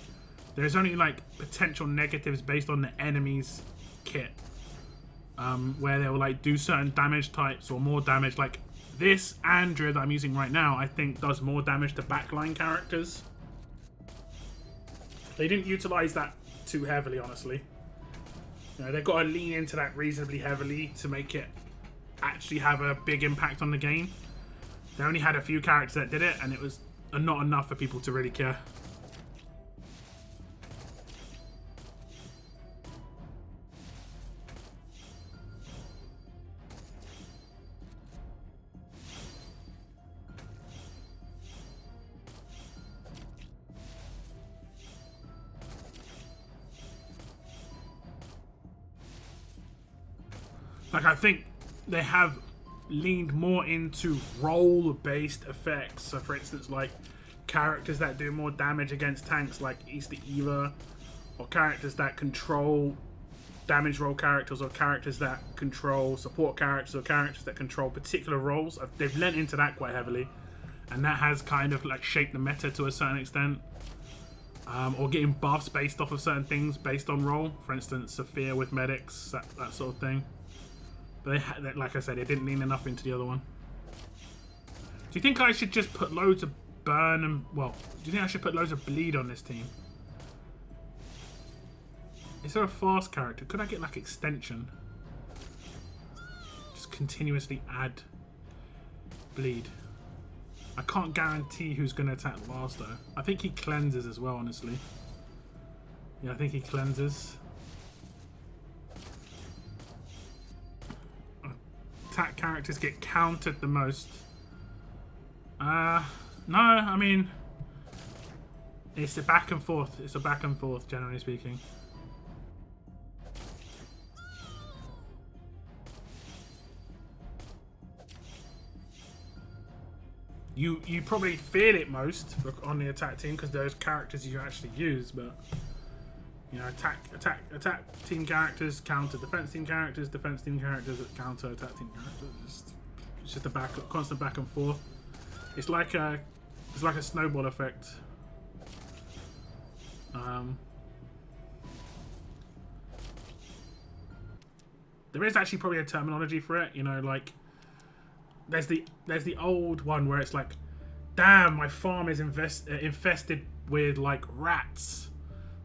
There's only like potential negatives based on the enemy's kit. Where they will like do certain damage types or more damage. Like this Andrea that I'm using right now, I think does more damage to backline characters. They didn't utilize that too heavily, honestly. You know, they've got to lean into that reasonably heavily to make it actually have a big impact on the game. They only had a few characters that did it, and it was not enough for people to really care. Like, I think they have leaned more into role-based effects. So, for instance, like characters that do more damage against tanks, like Easter Eva, or characters that control damage roll characters, or characters that control support characters, or characters that control particular roles. They've lent into that quite heavily, and that has kind of like shaped the meta to a certain extent. Or getting buffs based off of certain things based on role. For instance, Sophia with medics, that sort of thing. But they, like I said, they didn't lean enough into the other one. Do you think I should just put loads of burn and... Well, do you think I should put loads of bleed on this team? Is there a fast character? Could I get like extension? Just continuously add bleed. I can't guarantee who's going to attack last though. I think he cleanses as well, honestly. Yeah, I think he cleanses. Attack characters get countered the most. No, I mean, it's a back and forth. It's a back and forth, generally speaking. You probably feel it most on the attack team because those characters you actually use, but you know, attack team characters counter defense team characters that counter attack team characters. It's just a constant back and forth. It's like a snowball effect. There is actually probably a terminology for it. You know, like there's the old one where it's like, damn, my farm is infested with like rats.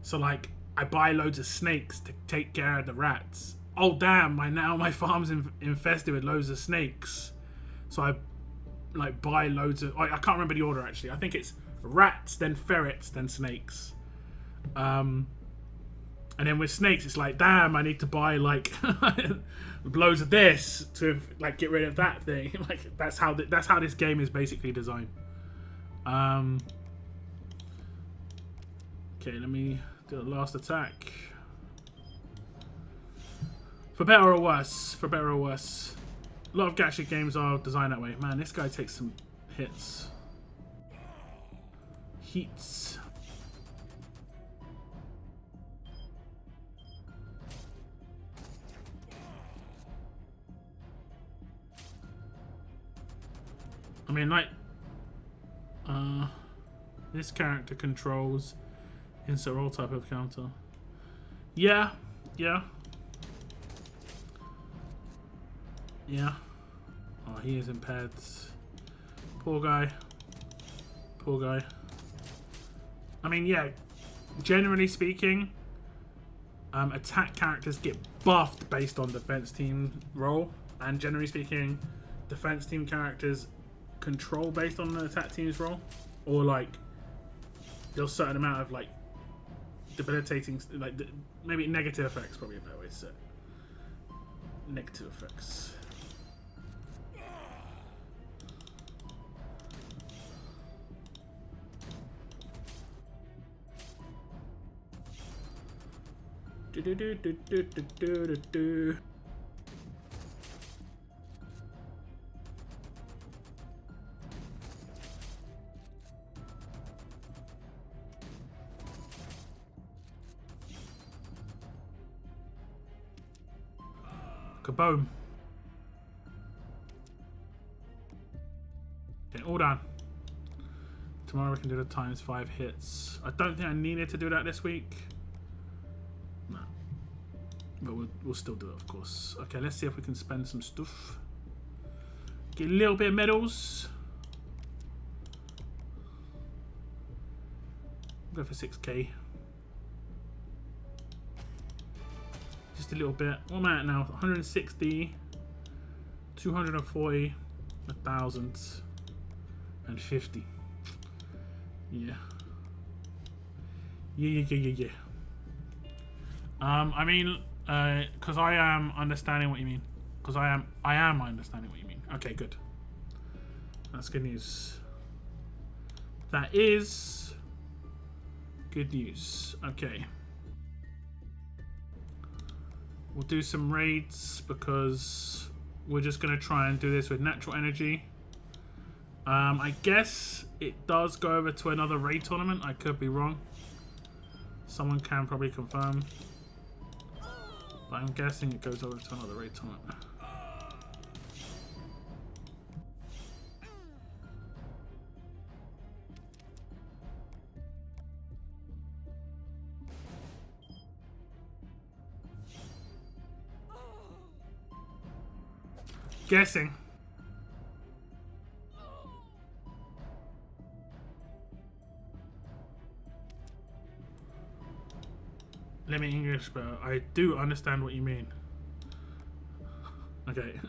So like, I buy loads of snakes to take care of the rats. Oh damn, my farm's infested with loads of snakes. So I like buy loads of... I can't remember the order actually. I think it's rats, then ferrets, then snakes. And then with snakes, it's like, damn, I need to buy like loads of this to like get rid of that thing. Like that's how this game is basically designed. Okay, let me do the last attack. For better or worse. For better or worse. A lot of gacha games are designed that way. Man, this guy takes some hits. Heats. I mean, like, this character controls insert roll type of counter. Yeah, yeah. Yeah. Oh, he is impaired. Poor guy. Poor guy. I mean, yeah, generally speaking, attack characters get buffed based on defense team role, and generally speaking, defense team characters control based on the attack team's role, or like there's a certain amount of like debilitating, like maybe negative effects, probably a better way to say it. Negative effects. Do do do do do do do do. Kaboom. Okay, all done. Tomorrow we can do the ×5 hits. I don't think I needed to do that this week. No. But we'll still do it, of course. Okay, let's see if we can spend some stuff. Get a little bit of medals. Go for 6k. Just a little bit. What am I at now? 160, 240, 1,050. Yeah. Yeah. I mean, because I am understanding what you mean. Because I am understanding what you mean. Okay, good. That's good news. That is good news. Okay. We'll do some raids because we're just going to try and do this with natural energy. I guess it does go over to another raid tournament. I could be wrong. Someone can probably confirm. But I'm guessing it goes over to another raid tournament. Guessing. Let me English, but I do understand what you mean. Okay.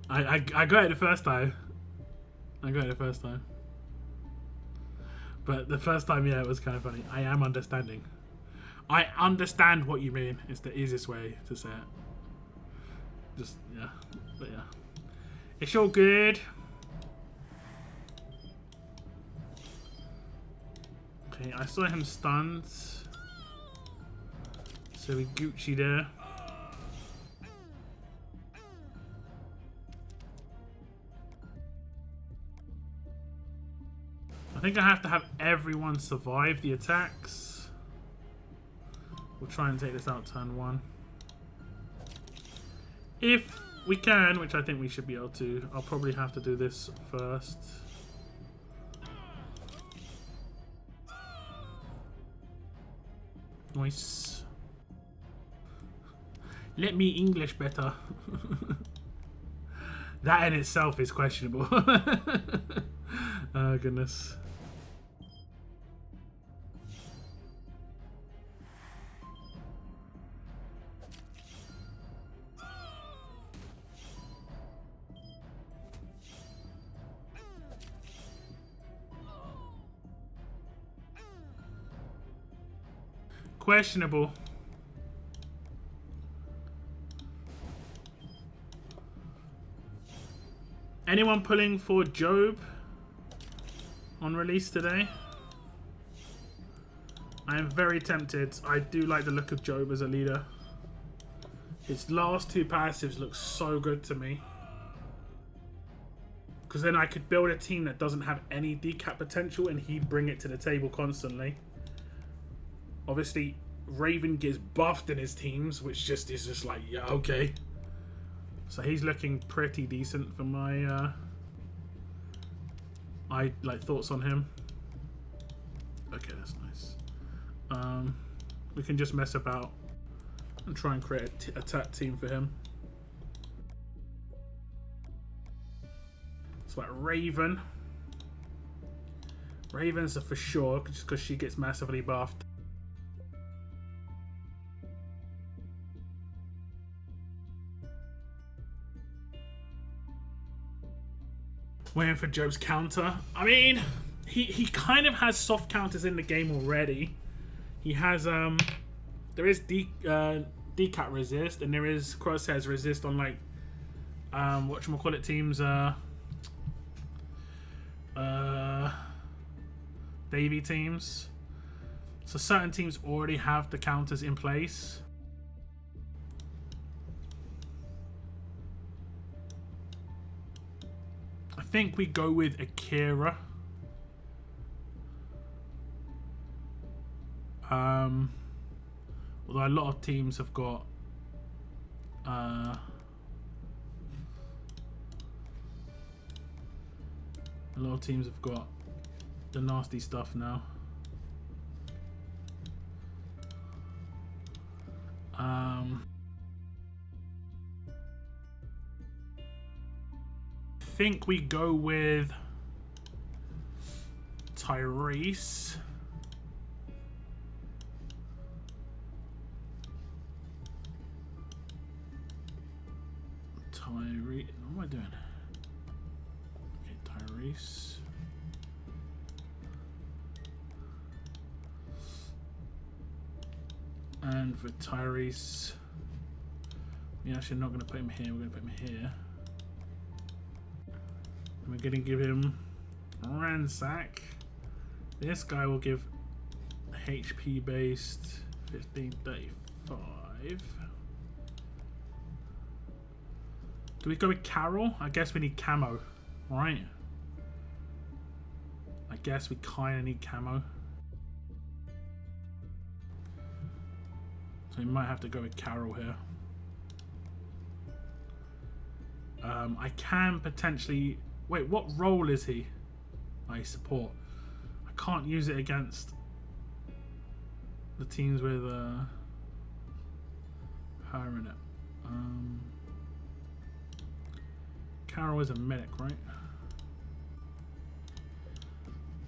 I got it the first time. But the first time, yeah, it was kind of funny. I am understanding. I understand what you mean. It's the easiest way to say it. Just, yeah. But yeah. It's all good. Okay, I saw him stunned. So we Gucci there. I think I have to have everyone survive the attacks. We'll try and take this out turn 1. If we can, which I think we should be able to, I'll probably have to do this first. Nice. Let me English better. That in itself is questionable. Oh, goodness. Questionable. Anyone pulling for Job on release today? I am very tempted. I do like the look of Job as a leader. His last 2 passives look so good to me. Because then I could build a team that doesn't have any decap potential and he'd bring it to the table constantly. Obviously, Raven gets buffed in his teams, which just is just like, yeah, okay. So he's looking pretty decent for my thoughts on him. Okay, that's nice. We can just mess about and try and create a attack team for him. So like Raven. Raven's a for sure, just because she gets massively buffed. Waiting for Job's counter. I mean, he kind of has soft counters in the game already. He has there is decat resist and there is crosshairs resist on like whatchamacallit teams, baby teams. So certain teams already have the counters in place. I think we go with Akira. Although a lot of teams have got a lot of teams have got the nasty stuff now. I think we go with Tyrese. What am I doing? Okay, Tyrese. And for Tyrese, we're actually not going to put him here, we're going to put him here. And we're going to give him Ransack. This guy will give HP based 1535. Do we go with Carol? I guess we need camo, right? I guess we kind of need camo. So we might have to go with Carol here. I can potentially... Wait, what role is he? I support. I can't use it against the teams with her in it. Carol is a medic, right?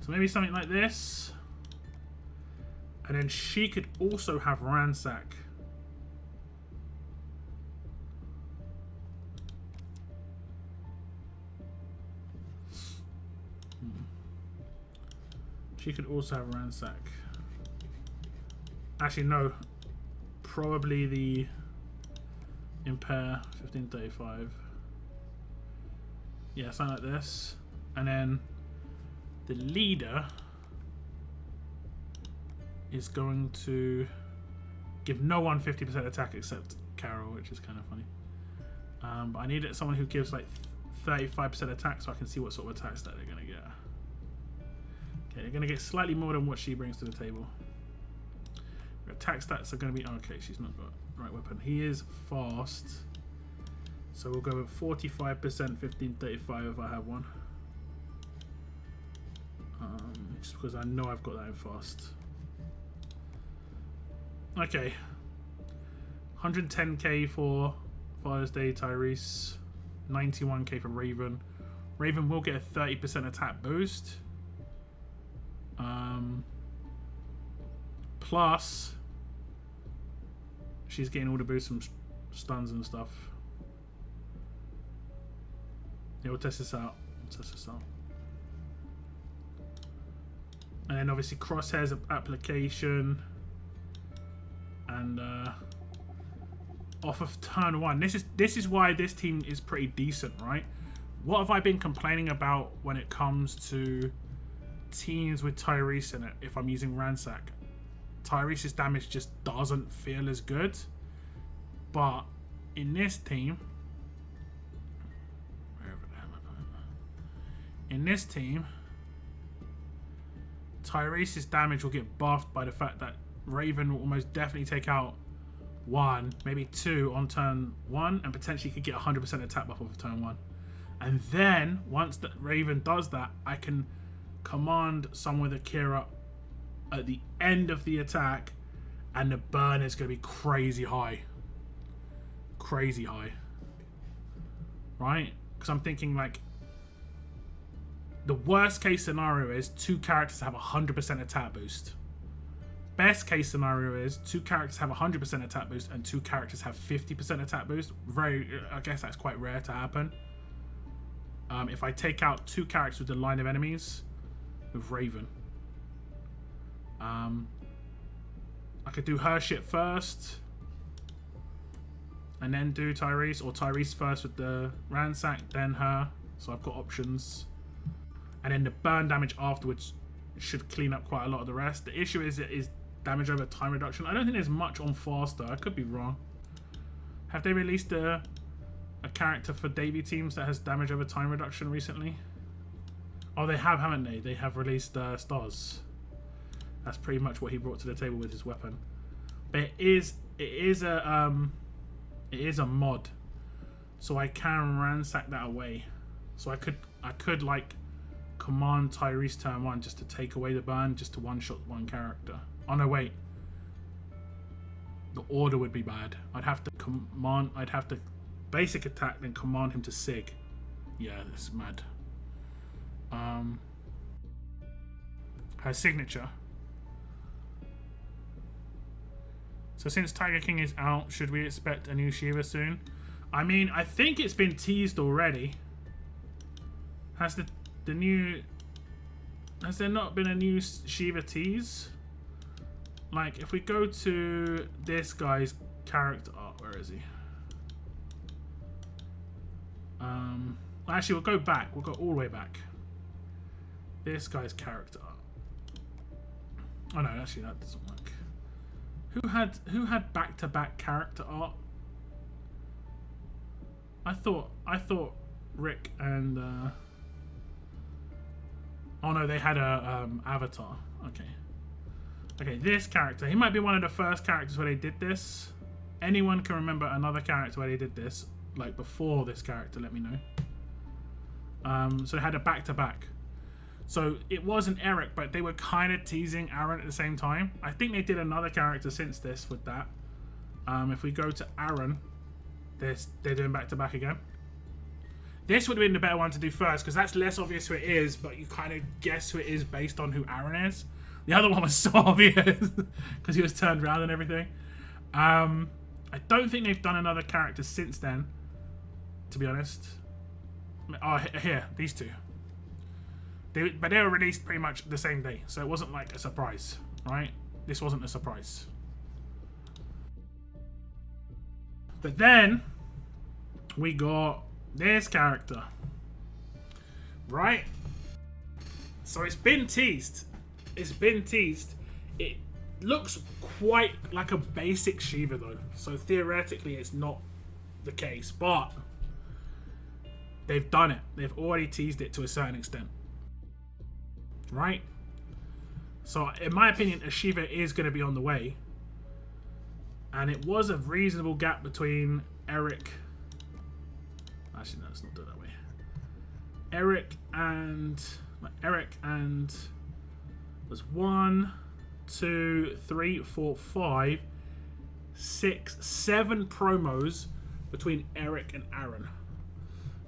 So maybe something like this. And then she could also have Ransack. She could also have Ransack. Actually, no. Probably the Impair 1535. Yeah, something like this. And then the leader is going to give no one 50% attack except Carol, which is kind of funny. But I need someone who gives like 35% attack so I can see what sort of attacks that they're going to get. Okay, they're going to get slightly more than what she brings to the table. Attack stats are going to be... Oh, okay, she's not got the right weapon. He is fast. So we'll go with 45%, 1535 if I have one. Just because I know I've got that in fast. Okay. 110k for Father's Day Tyrese. 91k for Raven. Raven will get a 30% attack boost. Plus, she's getting all the boosts from stuns and stuff. Yeah, we'll test this out. And then obviously crosshairs application. And off of turn one. This is why this team is pretty decent, right? What have I been complaining about when it comes to teams with Tyrese in it if I'm using Ransack? Tyrese's damage just doesn't feel as good. But in this team, Tyrese's damage will get buffed by the fact that Raven will almost definitely take out 1, maybe 2 on turn 1, and potentially could get 100% attack buff off of turn 1. And then, once that Raven does that, I can command someone with Akira at the end of the attack, and the burn is going to be crazy high. Crazy high. Right? Because I'm thinking, like, the worst case scenario is 2 characters have 100% attack boost. Best case scenario is 2 characters have 100% attack boost and 2 characters have 50% attack boost. I guess that's quite rare to happen. If I take out 2 characters with the line of enemies with Raven, I could do her shit first and then do Tyrese, or Tyrese first with the Ransack, then her. So I've got options. And then the burn damage afterwards should clean up quite a lot of the rest. The issue is it is damage over time reduction. I don't think there's much on faster. I could be wrong. Have they released a character for Davy teams that has damage over time reduction recently? Oh, they have, haven't they? They have released Stars. That's pretty much what he brought to the table with his weapon. But it is a mod, so I can ransack that away. So I could like command Tyrese turn 1 just to take away the burn, just to one-shot one character. Oh no, wait. The order would be bad. I'd have to basic attack, then command him to Sig. Yeah, this is mad. Her signature. So since Tiger King is out, should we expect a new Shiva soon? I mean, I think it's been teased already. Has there not been a new Shiva tease? Like, if we go to this guy's character art, where is he? Actually, we'll go back. We'll go all the way back. This guy's character art. Oh no, actually that doesn't work. Who had back-to-back character art? I thought Rick and oh no, they had a avatar. Okay, this character. He might be one of the first characters where they did this. Anyone can remember another character where they did this, like before this character? Let me know. So they had a back-to-back. So it wasn't Eric, but they were kind of teasing Aaron at the same time. I think they did another character since this with that. If we go to Aaron, they're doing back-to-back again. This would have been the better one to do first, because that's less obvious who it is, but you kind of guess who it is based on who Aaron is. The other one was so obvious, because he was turned around and everything. I don't think they've done another character since then, to be honest. Oh, here, these two. But they were released pretty much the same day, so it wasn't like a surprise, right? This wasn't a surprise. But then we got this character, right? So it's been teased. It looks quite like a basic Shiva though, so theoretically it's not the case, but they've done it. They've already teased it to a certain extent, right? So in my opinion, a Shiva is going to be on the way, and it was a reasonable gap between Eric. Actually, no, let's not do it that way. Eric and there's 1, 2, 3, 4, 5, 6, 7 promos between Eric and Aaron.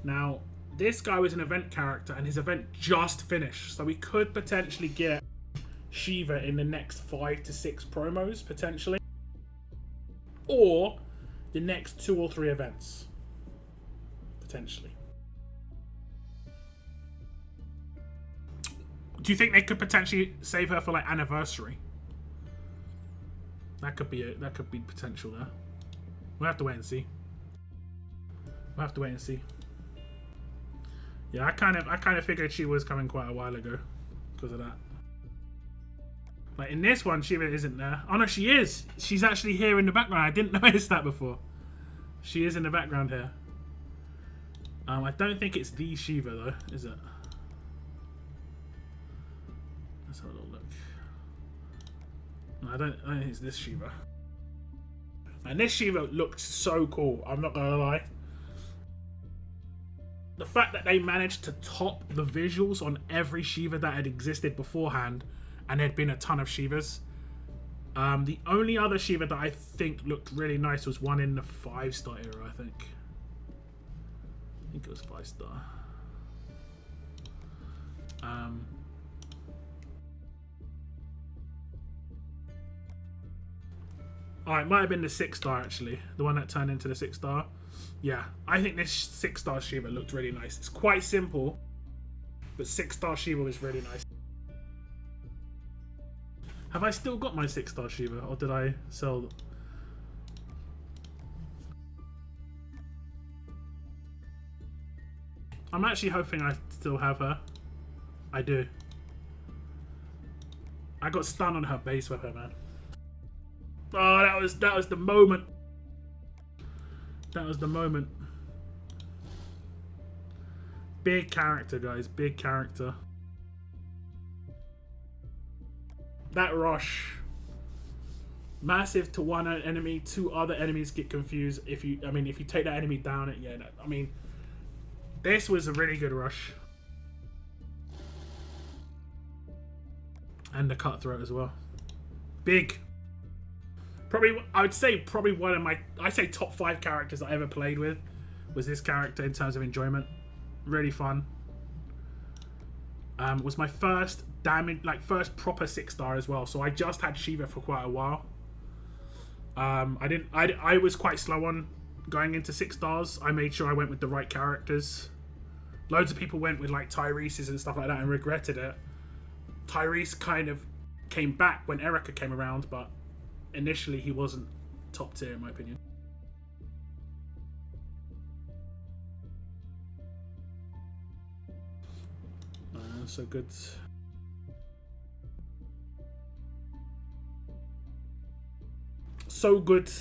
Now, this guy was an event character, and his event just finished, so we could potentially get Shiva in the next 5 to 6 promos, potentially. Or the next 2 or 3 events. Potentially. Do you think they could potentially save her for like anniversary? That could be potential there. We'll have to wait and see. Yeah, I kind of figured she was coming quite a while ago because of that. Like in this one, Shiva isn't there. Oh no, she is. She's actually here in the background. I didn't notice that before. She is in the background here. I don't think it's the Shiva though, is it? Let's have a little look. No, I don't think it's this Shiva. And this Shiva looked so cool. I'm not gonna lie. The fact that they managed to top the visuals on every Shiva that had existed beforehand, and there'd been a ton of Shivas. The only other Shiva that I think looked really nice was one in the 5-star era, I think. I think it was 5-star. Oh, it might have been the 6-star actually. The one that turned into the 6-star. Yeah, I think this 6-star Shiva looked really nice. It's quite simple, but 6-star Shiva was really nice. Have I still got my 6-star Shiva, or did I sell? I'm actually hoping I still have her. I do. I got stunned on her base with her, man. Oh, that was the moment. That was the moment. Big character, guys. Big character. That rush. Massive to one enemy, 2 other enemies get confused. If you take that enemy down, I mean, this was a really good rush. And the cutthroat as well. Big. Probably, I would say probably one of my, I'd say top 5 characters I ever played with was this character in terms of enjoyment. Really fun. Was my first first proper 6-star as well. So I just had Shiva for quite a while. I was quite slow on going into 6 stars. I made sure I went with the right characters. Loads of people went with like Tyrese's and stuff like that and regretted it. Tyrese kind of came back when Erica came around, but initially he wasn't top tier in my opinion. So good. So good.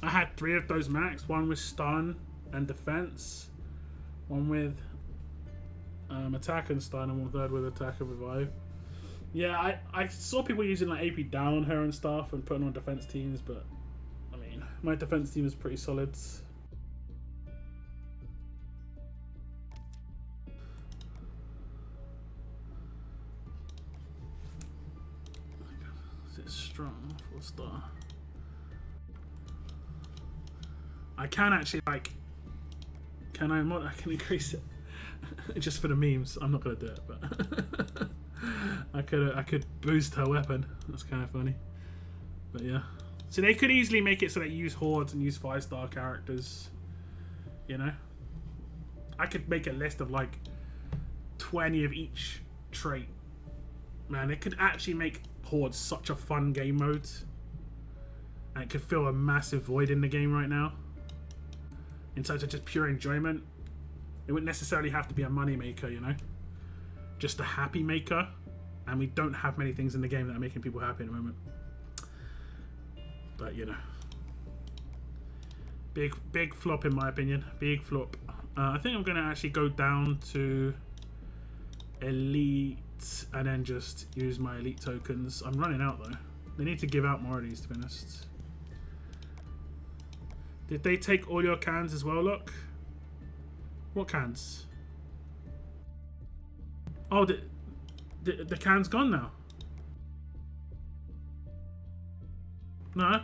I had 3 of those max. One with stun and defense. One with attack and stun, and one third with attack and revive. Yeah, I saw people using like AP down on her and stuff and putting on defense teams, but I mean, my defense team is pretty solid. Is it strong? 4-star. I can actually I can increase it just for the memes. I'm not gonna do it, but I could boost her weapon. That's kind of funny, but yeah. So they could easily make it so they use hordes and use 5-star characters. You know, I could make a list of like 20 of each trait. Man, it could actually make hordes such a fun game mode, and it could fill a massive void in the game right now. In terms of just pure enjoyment, it wouldn't necessarily have to be a money maker, you know, just a happy maker. And we don't have many things in the game that are making people happy at the moment. But you know, big flop in my opinion. Big flop. I think I'm gonna actually go down to elite and then just use my elite tokens. I'm running out though. They need to give out more of these, to be honest. Did they take all your cans as well, look? What cans? Oh, the can's gone now. No.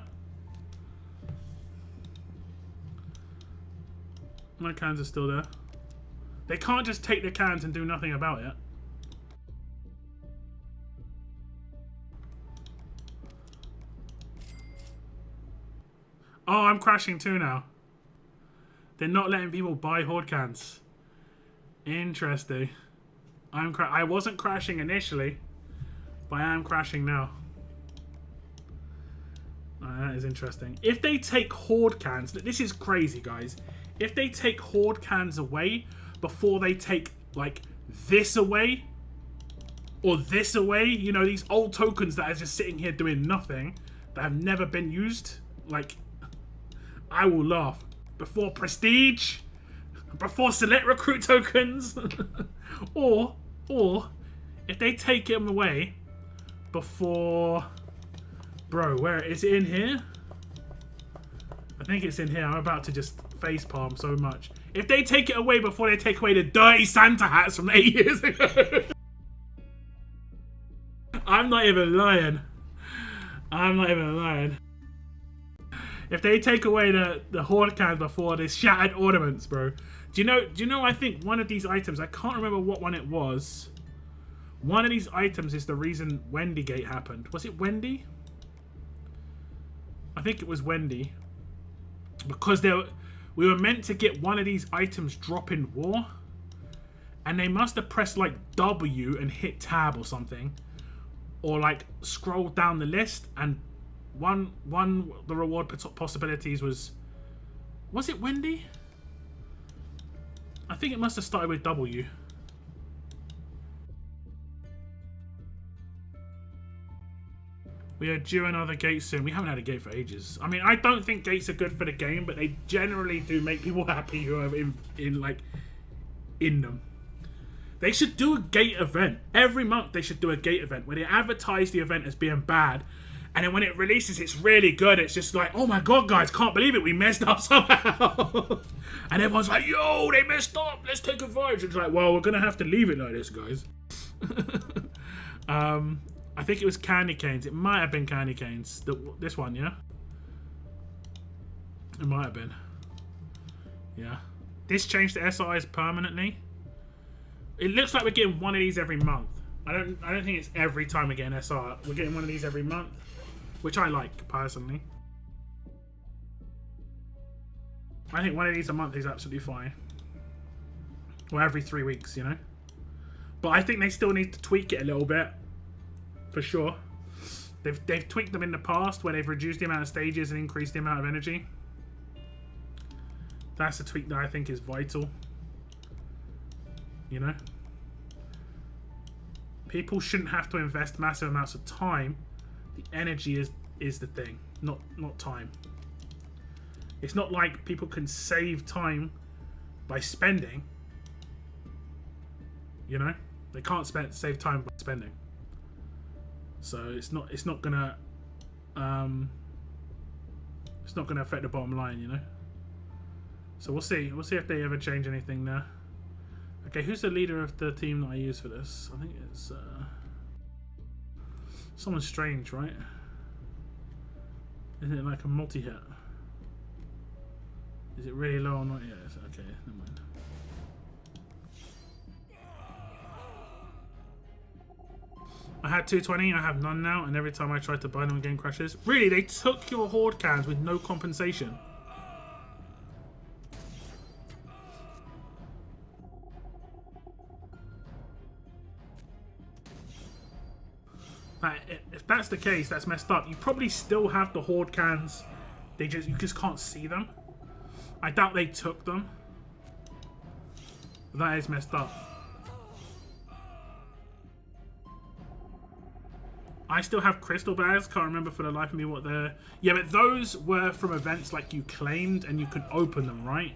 My cans are still there. They can't just take the cans and do nothing about it. Oh, I'm crashing too now. They're not letting people buy horde cans. Interesting. I wasn't crashing initially, but I am crashing now. That is interesting. If they take horde cans, this is crazy, guys. If they take horde cans away before they take like this away or this away, you know, these old tokens that are just sitting here doing nothing, that have never been used, like, I will laugh. Before prestige, before select recruit tokens, or if they take them away before, bro, where is it in here? I think it's in here. I'm about to just facepalm so much. If they take it away before they take away the dirty Santa hats from 8 years ago. I'm not even lying. I'm not even lying. If they take away the horde cans before the shattered ornaments, bro. Do you know I think one of these items, I can't remember what one it was. One of these items is the reason Wendy Gate happened. Was it Wendy? I think it was Wendy. Because we were meant to get one of these items drop in war. And they must have pressed like W and hit tab or something. Or like scroll down the list, and one the reward possibilities was it Wendy? I think it must have started with W. We are due another gate soon. We haven't had a gate for ages. I mean, I don't think gates are good for the game, but they generally do make people happy who are in them. They should do a gate event. Every month they should do a gate event where they advertise the event as being bad, and then when it releases it's really good. It's just like, oh my god, guys, can't believe it, we messed up somehow. And everyone's like, yo, they messed up, let's take advantage. It's like, well, we're gonna have to leave it like this, guys. I think it was candy canes. It might have been candy canes. This one, yeah? It might have been. Yeah. This changed the SRIs permanently. It looks like we're getting one of these every month. I don't think it's every time we get an SR. We're getting one of these every month, which I like personally. I think one of these a month is absolutely fine. Or every 3 weeks, you know. But I think they still need to tweak it a little bit, for sure. They've tweaked them in the past where they've reduced the amount of stages and increased the amount of energy. That's a tweak that I think is vital. You know, people shouldn't have to invest massive amounts of time. The energy is the thing, not time. It's not like people can save time by spending. You know, they can't save time by spending. So it's not gonna affect the bottom line. You know. So we'll see if they ever change anything there. Okay, who's the leader of the team that I use for this? I think it's someone strange, right? Isn't it like a multi-hit? Is it really low or not yet? Okay, never mind. I had 220, I have none now, and every time I try to buy them, game crashes. Really, they took your horde cans with no compensation. If that's the case, that's messed up. You probably still have the horde cans. You just can't see them. I doubt they took them. But that is messed up. I still have crystal bags. Can't remember for the life of me what they're. Yeah, but those were from events like you claimed, and you could open them, right?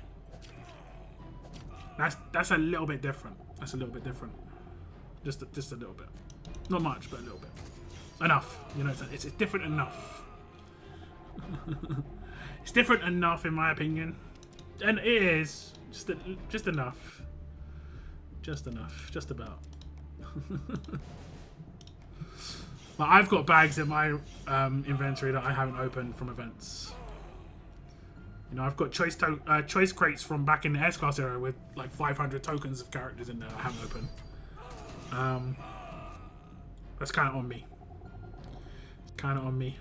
That's a little bit different. That's a little bit different. Just a little bit. Not much, but a little bit. Enough, you know. It's different enough. It's different enough, in my opinion, and it is just enough. Just enough, just about. But I've got bags in my inventory that I haven't opened from events. You know, I've got choice crates from back in the S-Class era with like 500 tokens of characters in there I haven't opened. That's kind of on me. It's kind of on me.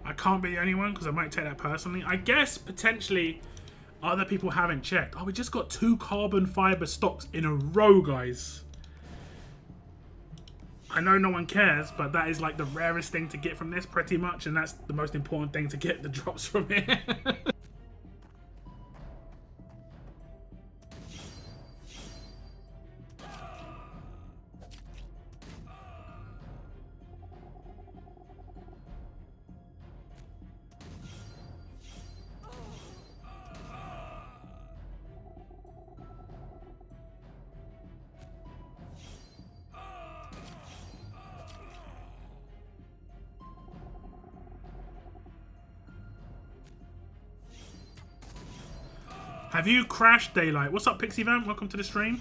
I can't be the only one because I might take that personally. I guess potentially other people haven't checked. Oh, we just got 2 carbon fiber stocks in a row, guys. I know no one cares, but that is like the rarest thing to get from this pretty much, and that's the most important thing to get the drops from here. Have you crashed, Daylight? What's up, Pixie Vamp? Welcome to the stream.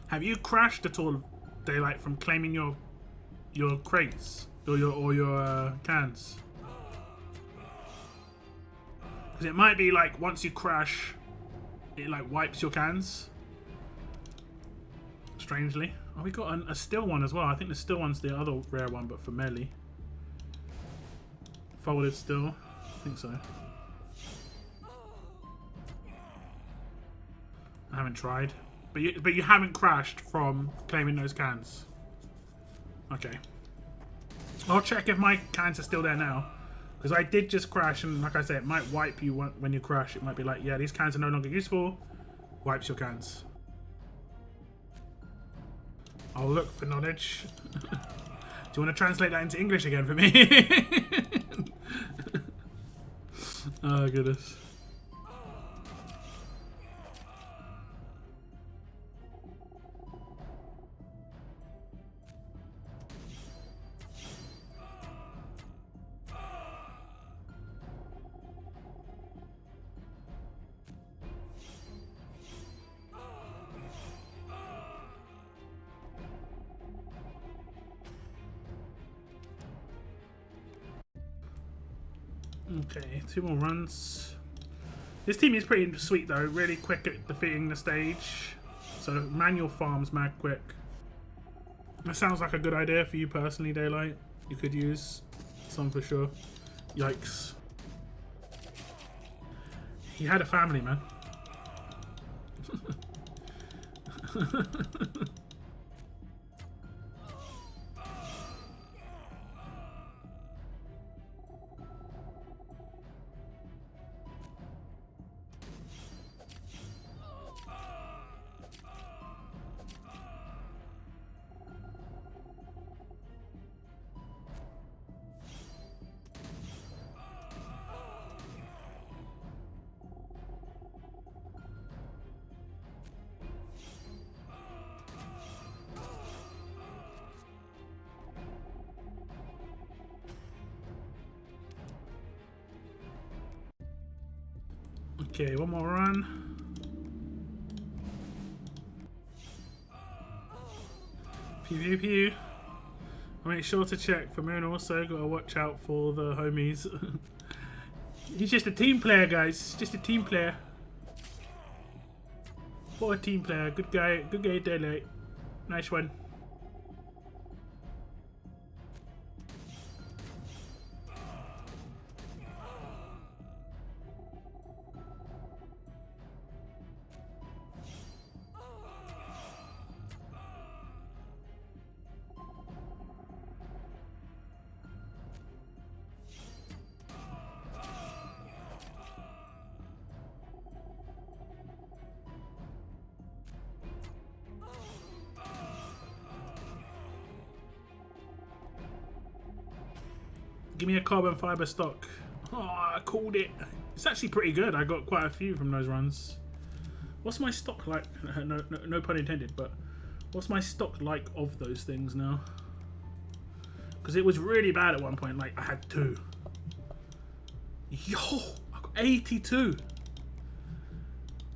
Have you crashed at all, Daylight, from claiming your crates or your cans? Because it might be like once you crash, it like wipes your cans. Strangely. Oh, we got a still one as well. I think the still one's the other rare one, but for melee. Folded still. I think so. I haven't tried, but you haven't crashed from claiming those cans. Okay, I'll check if my cans are still there now, because I did just crash, and like I said, it might wipe you when you crash. It might be like, yeah, these cans are no longer useful. Wipes your cans. I'll look for knowledge. Do you want to translate that into English again for me? Oh goodness. Okay, 2 more runs. This team is pretty sweet though, really quick at defeating the stage. So manual farms mad quick. That sounds like a good idea for you personally, Daylight. You could use some for sure. Yikes. He had a family, man. Okay, one more run. Pew pew pew. I'll make sure to check for Moon also. Gotta watch out for the homies. He's just a team player, guys. Just a team player. What a team player. Good guy. Good guy, Daylight. Nice one. Give me a carbon fiber stock. Oh, I called it. It's actually pretty good. I got quite a few from those runs. What's my stock like? No pun intended, but what's my stock like of those things now? Because it was really bad at one point. Like, I had 2. Yo, I got 82.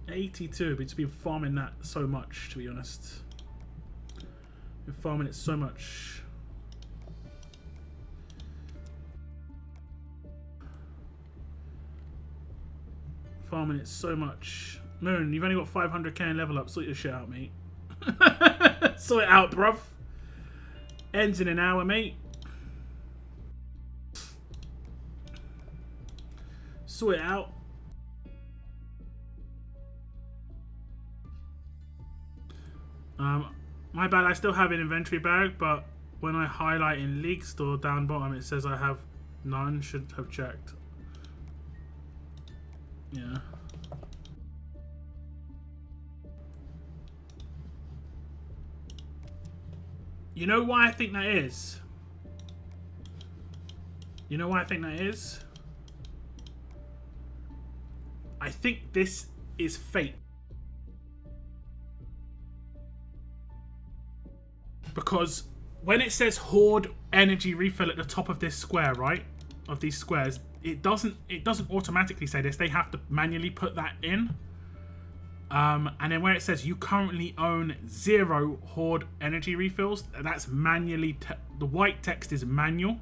82. But it's been farming that so much, to be honest. Been farming it so much. Farming it so much. Moon, you've only got 500k in level up. Sort your shit out, mate. Sort it out, bruv. Ends in an hour, mate. sort it out. My bad, I still have an inventory bag, but when I highlight in League Store down bottom, it says I have none. Should have checked. Yeah. You know why I think that is? You know why I think that is? I think this is fate. Because when it says Horde energy refill at the top of this square, right? Of these squares, it doesn't automatically say this. They have to manually put that in. And then where it says you currently own 0 Horde energy refills, that's manually, the white text is manual.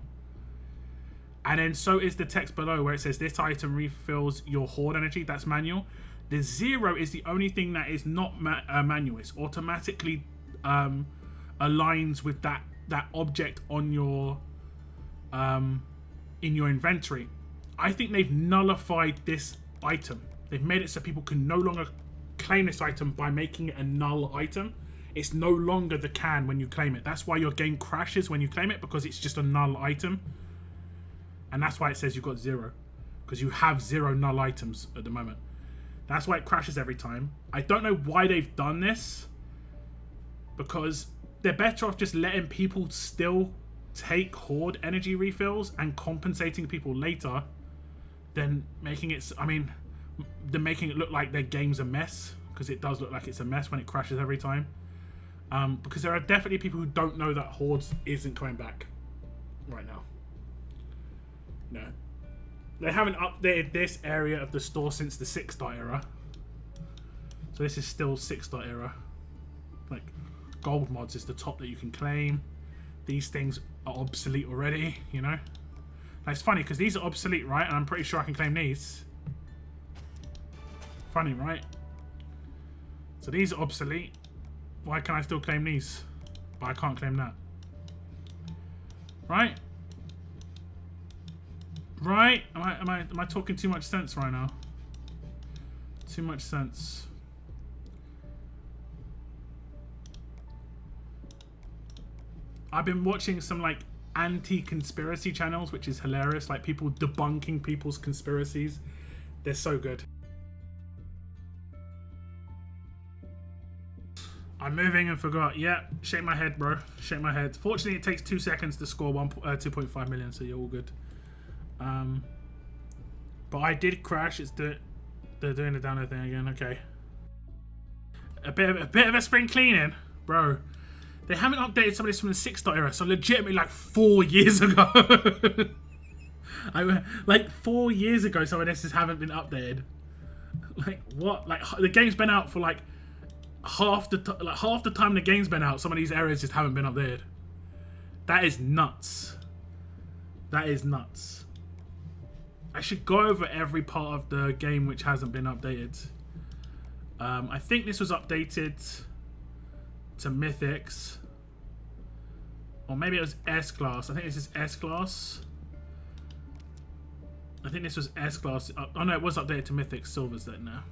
And then so is the text below where it says this item refills your Horde energy, that's manual. The 0 is the only thing that is not manual. It's automatically aligns with that object on your in your inventory. I think they've nullified this item. They've made it so people can no longer claim this item by making it a null item. It's no longer the can when you claim it. That's why your game crashes when you claim it, because it's just a null item. And that's why it says you've got 0, because you have 0 null items at the moment. That's why it crashes every time. I don't know why they've done this, because they're better off just letting people still take Horde energy refills and compensating people later than making it, I mean, they're making it look like their game's a mess, because it does look like it's a mess when it crashes every time. Because there are definitely people who don't know that Hordes isn't coming back right now. No. They haven't updated this area of the store since the 6. Era. So this is still 6. Era. Like, gold mods is the top that you can claim. These things are obsolete already, you know? Now, it's funny, because these are obsolete, right? And I'm pretty sure I can claim these. Funny, right? So these are obsolete. Why can I still claim these? But I can't claim that. Right? Right? Am I talking too much sense right now? Too much sense. I've been watching some like anti-conspiracy channels, which is hilarious. Like people debunking people's conspiracies. They're so good. I'm moving and forgot. Yeah, shake my head, bro. Shake my head. Fortunately, it takes 2 seconds to score 2.5 million, so you're all good. But I did crash. They're doing the download thing again. Okay. A bit of a spring cleaning, bro. They haven't updated some of this from the 6. Era, so legitimately like 4 years ago. Like 4 years ago, some of this haven't been updated. Like what? Like the game's been out for like half the time the game's been out. Some of these areas just haven't been updated. That is nuts. That is nuts. I should go over every part of the game which hasn't been updated. I think this was updated to Mythics. Or maybe it was S-Class. I think this is S-Class. I think this was S-Class. Oh no, it was updated to Mythics. Silvers then now.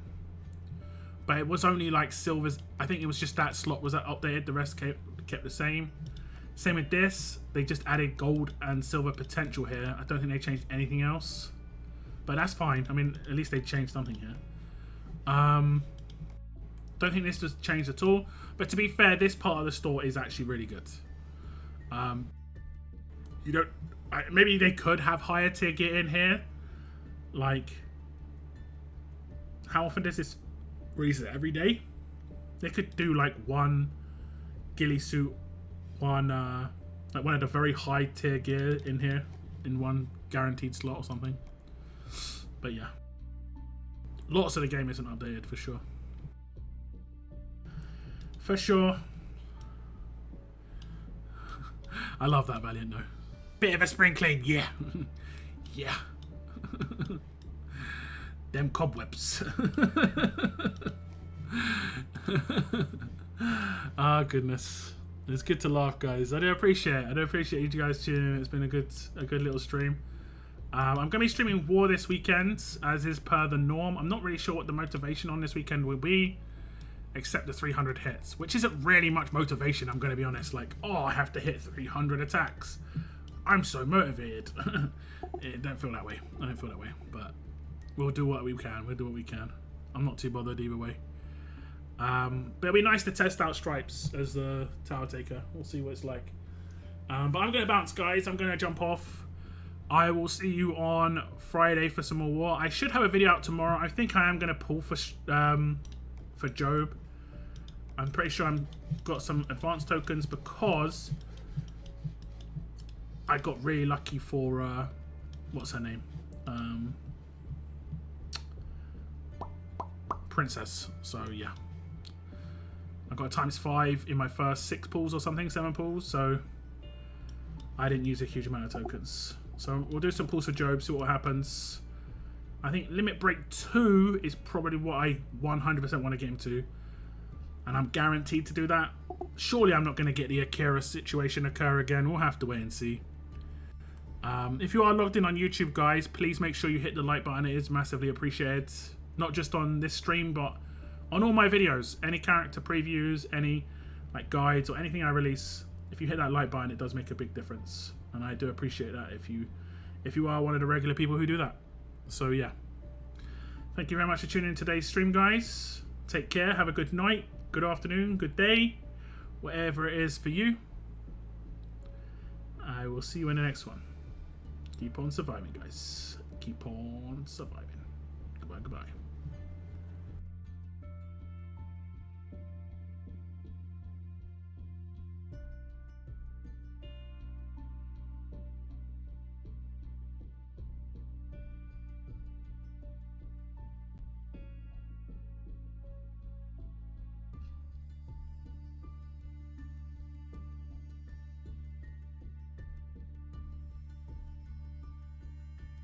But it was only like Silvers. I think it was just that slot was updated. The rest kept the same. Same with this. They just added gold and silver potential here. I don't think they changed anything else. But that's fine. I mean, at least they changed something here. Don't think this was changed at all. But to be fair, this part of the store is actually really good. You don't... maybe they could have higher tier gear in here. Like... How often does this... reset? Every day? They could do like one ghillie suit, one like one of the very high tier gear in here in one guaranteed slot or something. But yeah, lots of the game isn't updated for sure. For sure. I love that Valiant though. Bit of a spring clean, yeah. Yeah. Them cobwebs. Ah, goodness. It's good to laugh, guys. I do appreciate it. I do appreciate you guys tuning in. It's been a good little stream. I'm going to be streaming War this weekend, as is per the norm. I'm not really sure what the motivation on this weekend will be, except the 300 hits, which isn't really much motivation, I'm going to be honest. Like, oh, I have to hit 300 attacks. I'm so motivated. It don't feel that way. I don't feel that way, but we'll do what we can. We'll do what we can. I'm not too bothered either way. But it'll be nice to test out Stripes as the tower taker. We'll see what it's like. But I'm going to bounce, guys. I'm going to jump off. I will see you on Friday for some more War. I should have a video out tomorrow. I think I am going to pull for Job. I'm pretty sure I've got some advanced tokens because I got really lucky for what's her name? Princess. So yeah, I got a ×5 in my first 6 pulls or something, 7 pulls. So I didn't use a huge amount of tokens. So we'll do some pulls for Job, see what happens. I think Limit Break 2 is probably what I 100% want to get him to. And I'm guaranteed to do that. Surely I'm not going to get the Akira situation occur again. We'll have to wait and see. If you are logged in on YouTube, guys, please make sure you hit the like button. It is massively appreciated. Not just on this stream, but on all my videos. Any character previews, any like guides or anything I release. If you hit that like button, it does make a big difference. And I do appreciate that if you are one of the regular people who do that. So yeah. Thank you very much for tuning in today's stream, guys. Take care. Have a good night, good afternoon, good day, whatever it is for you. I will see you in the next one. Keep on surviving, guys. Keep on surviving. Goodbye, goodbye.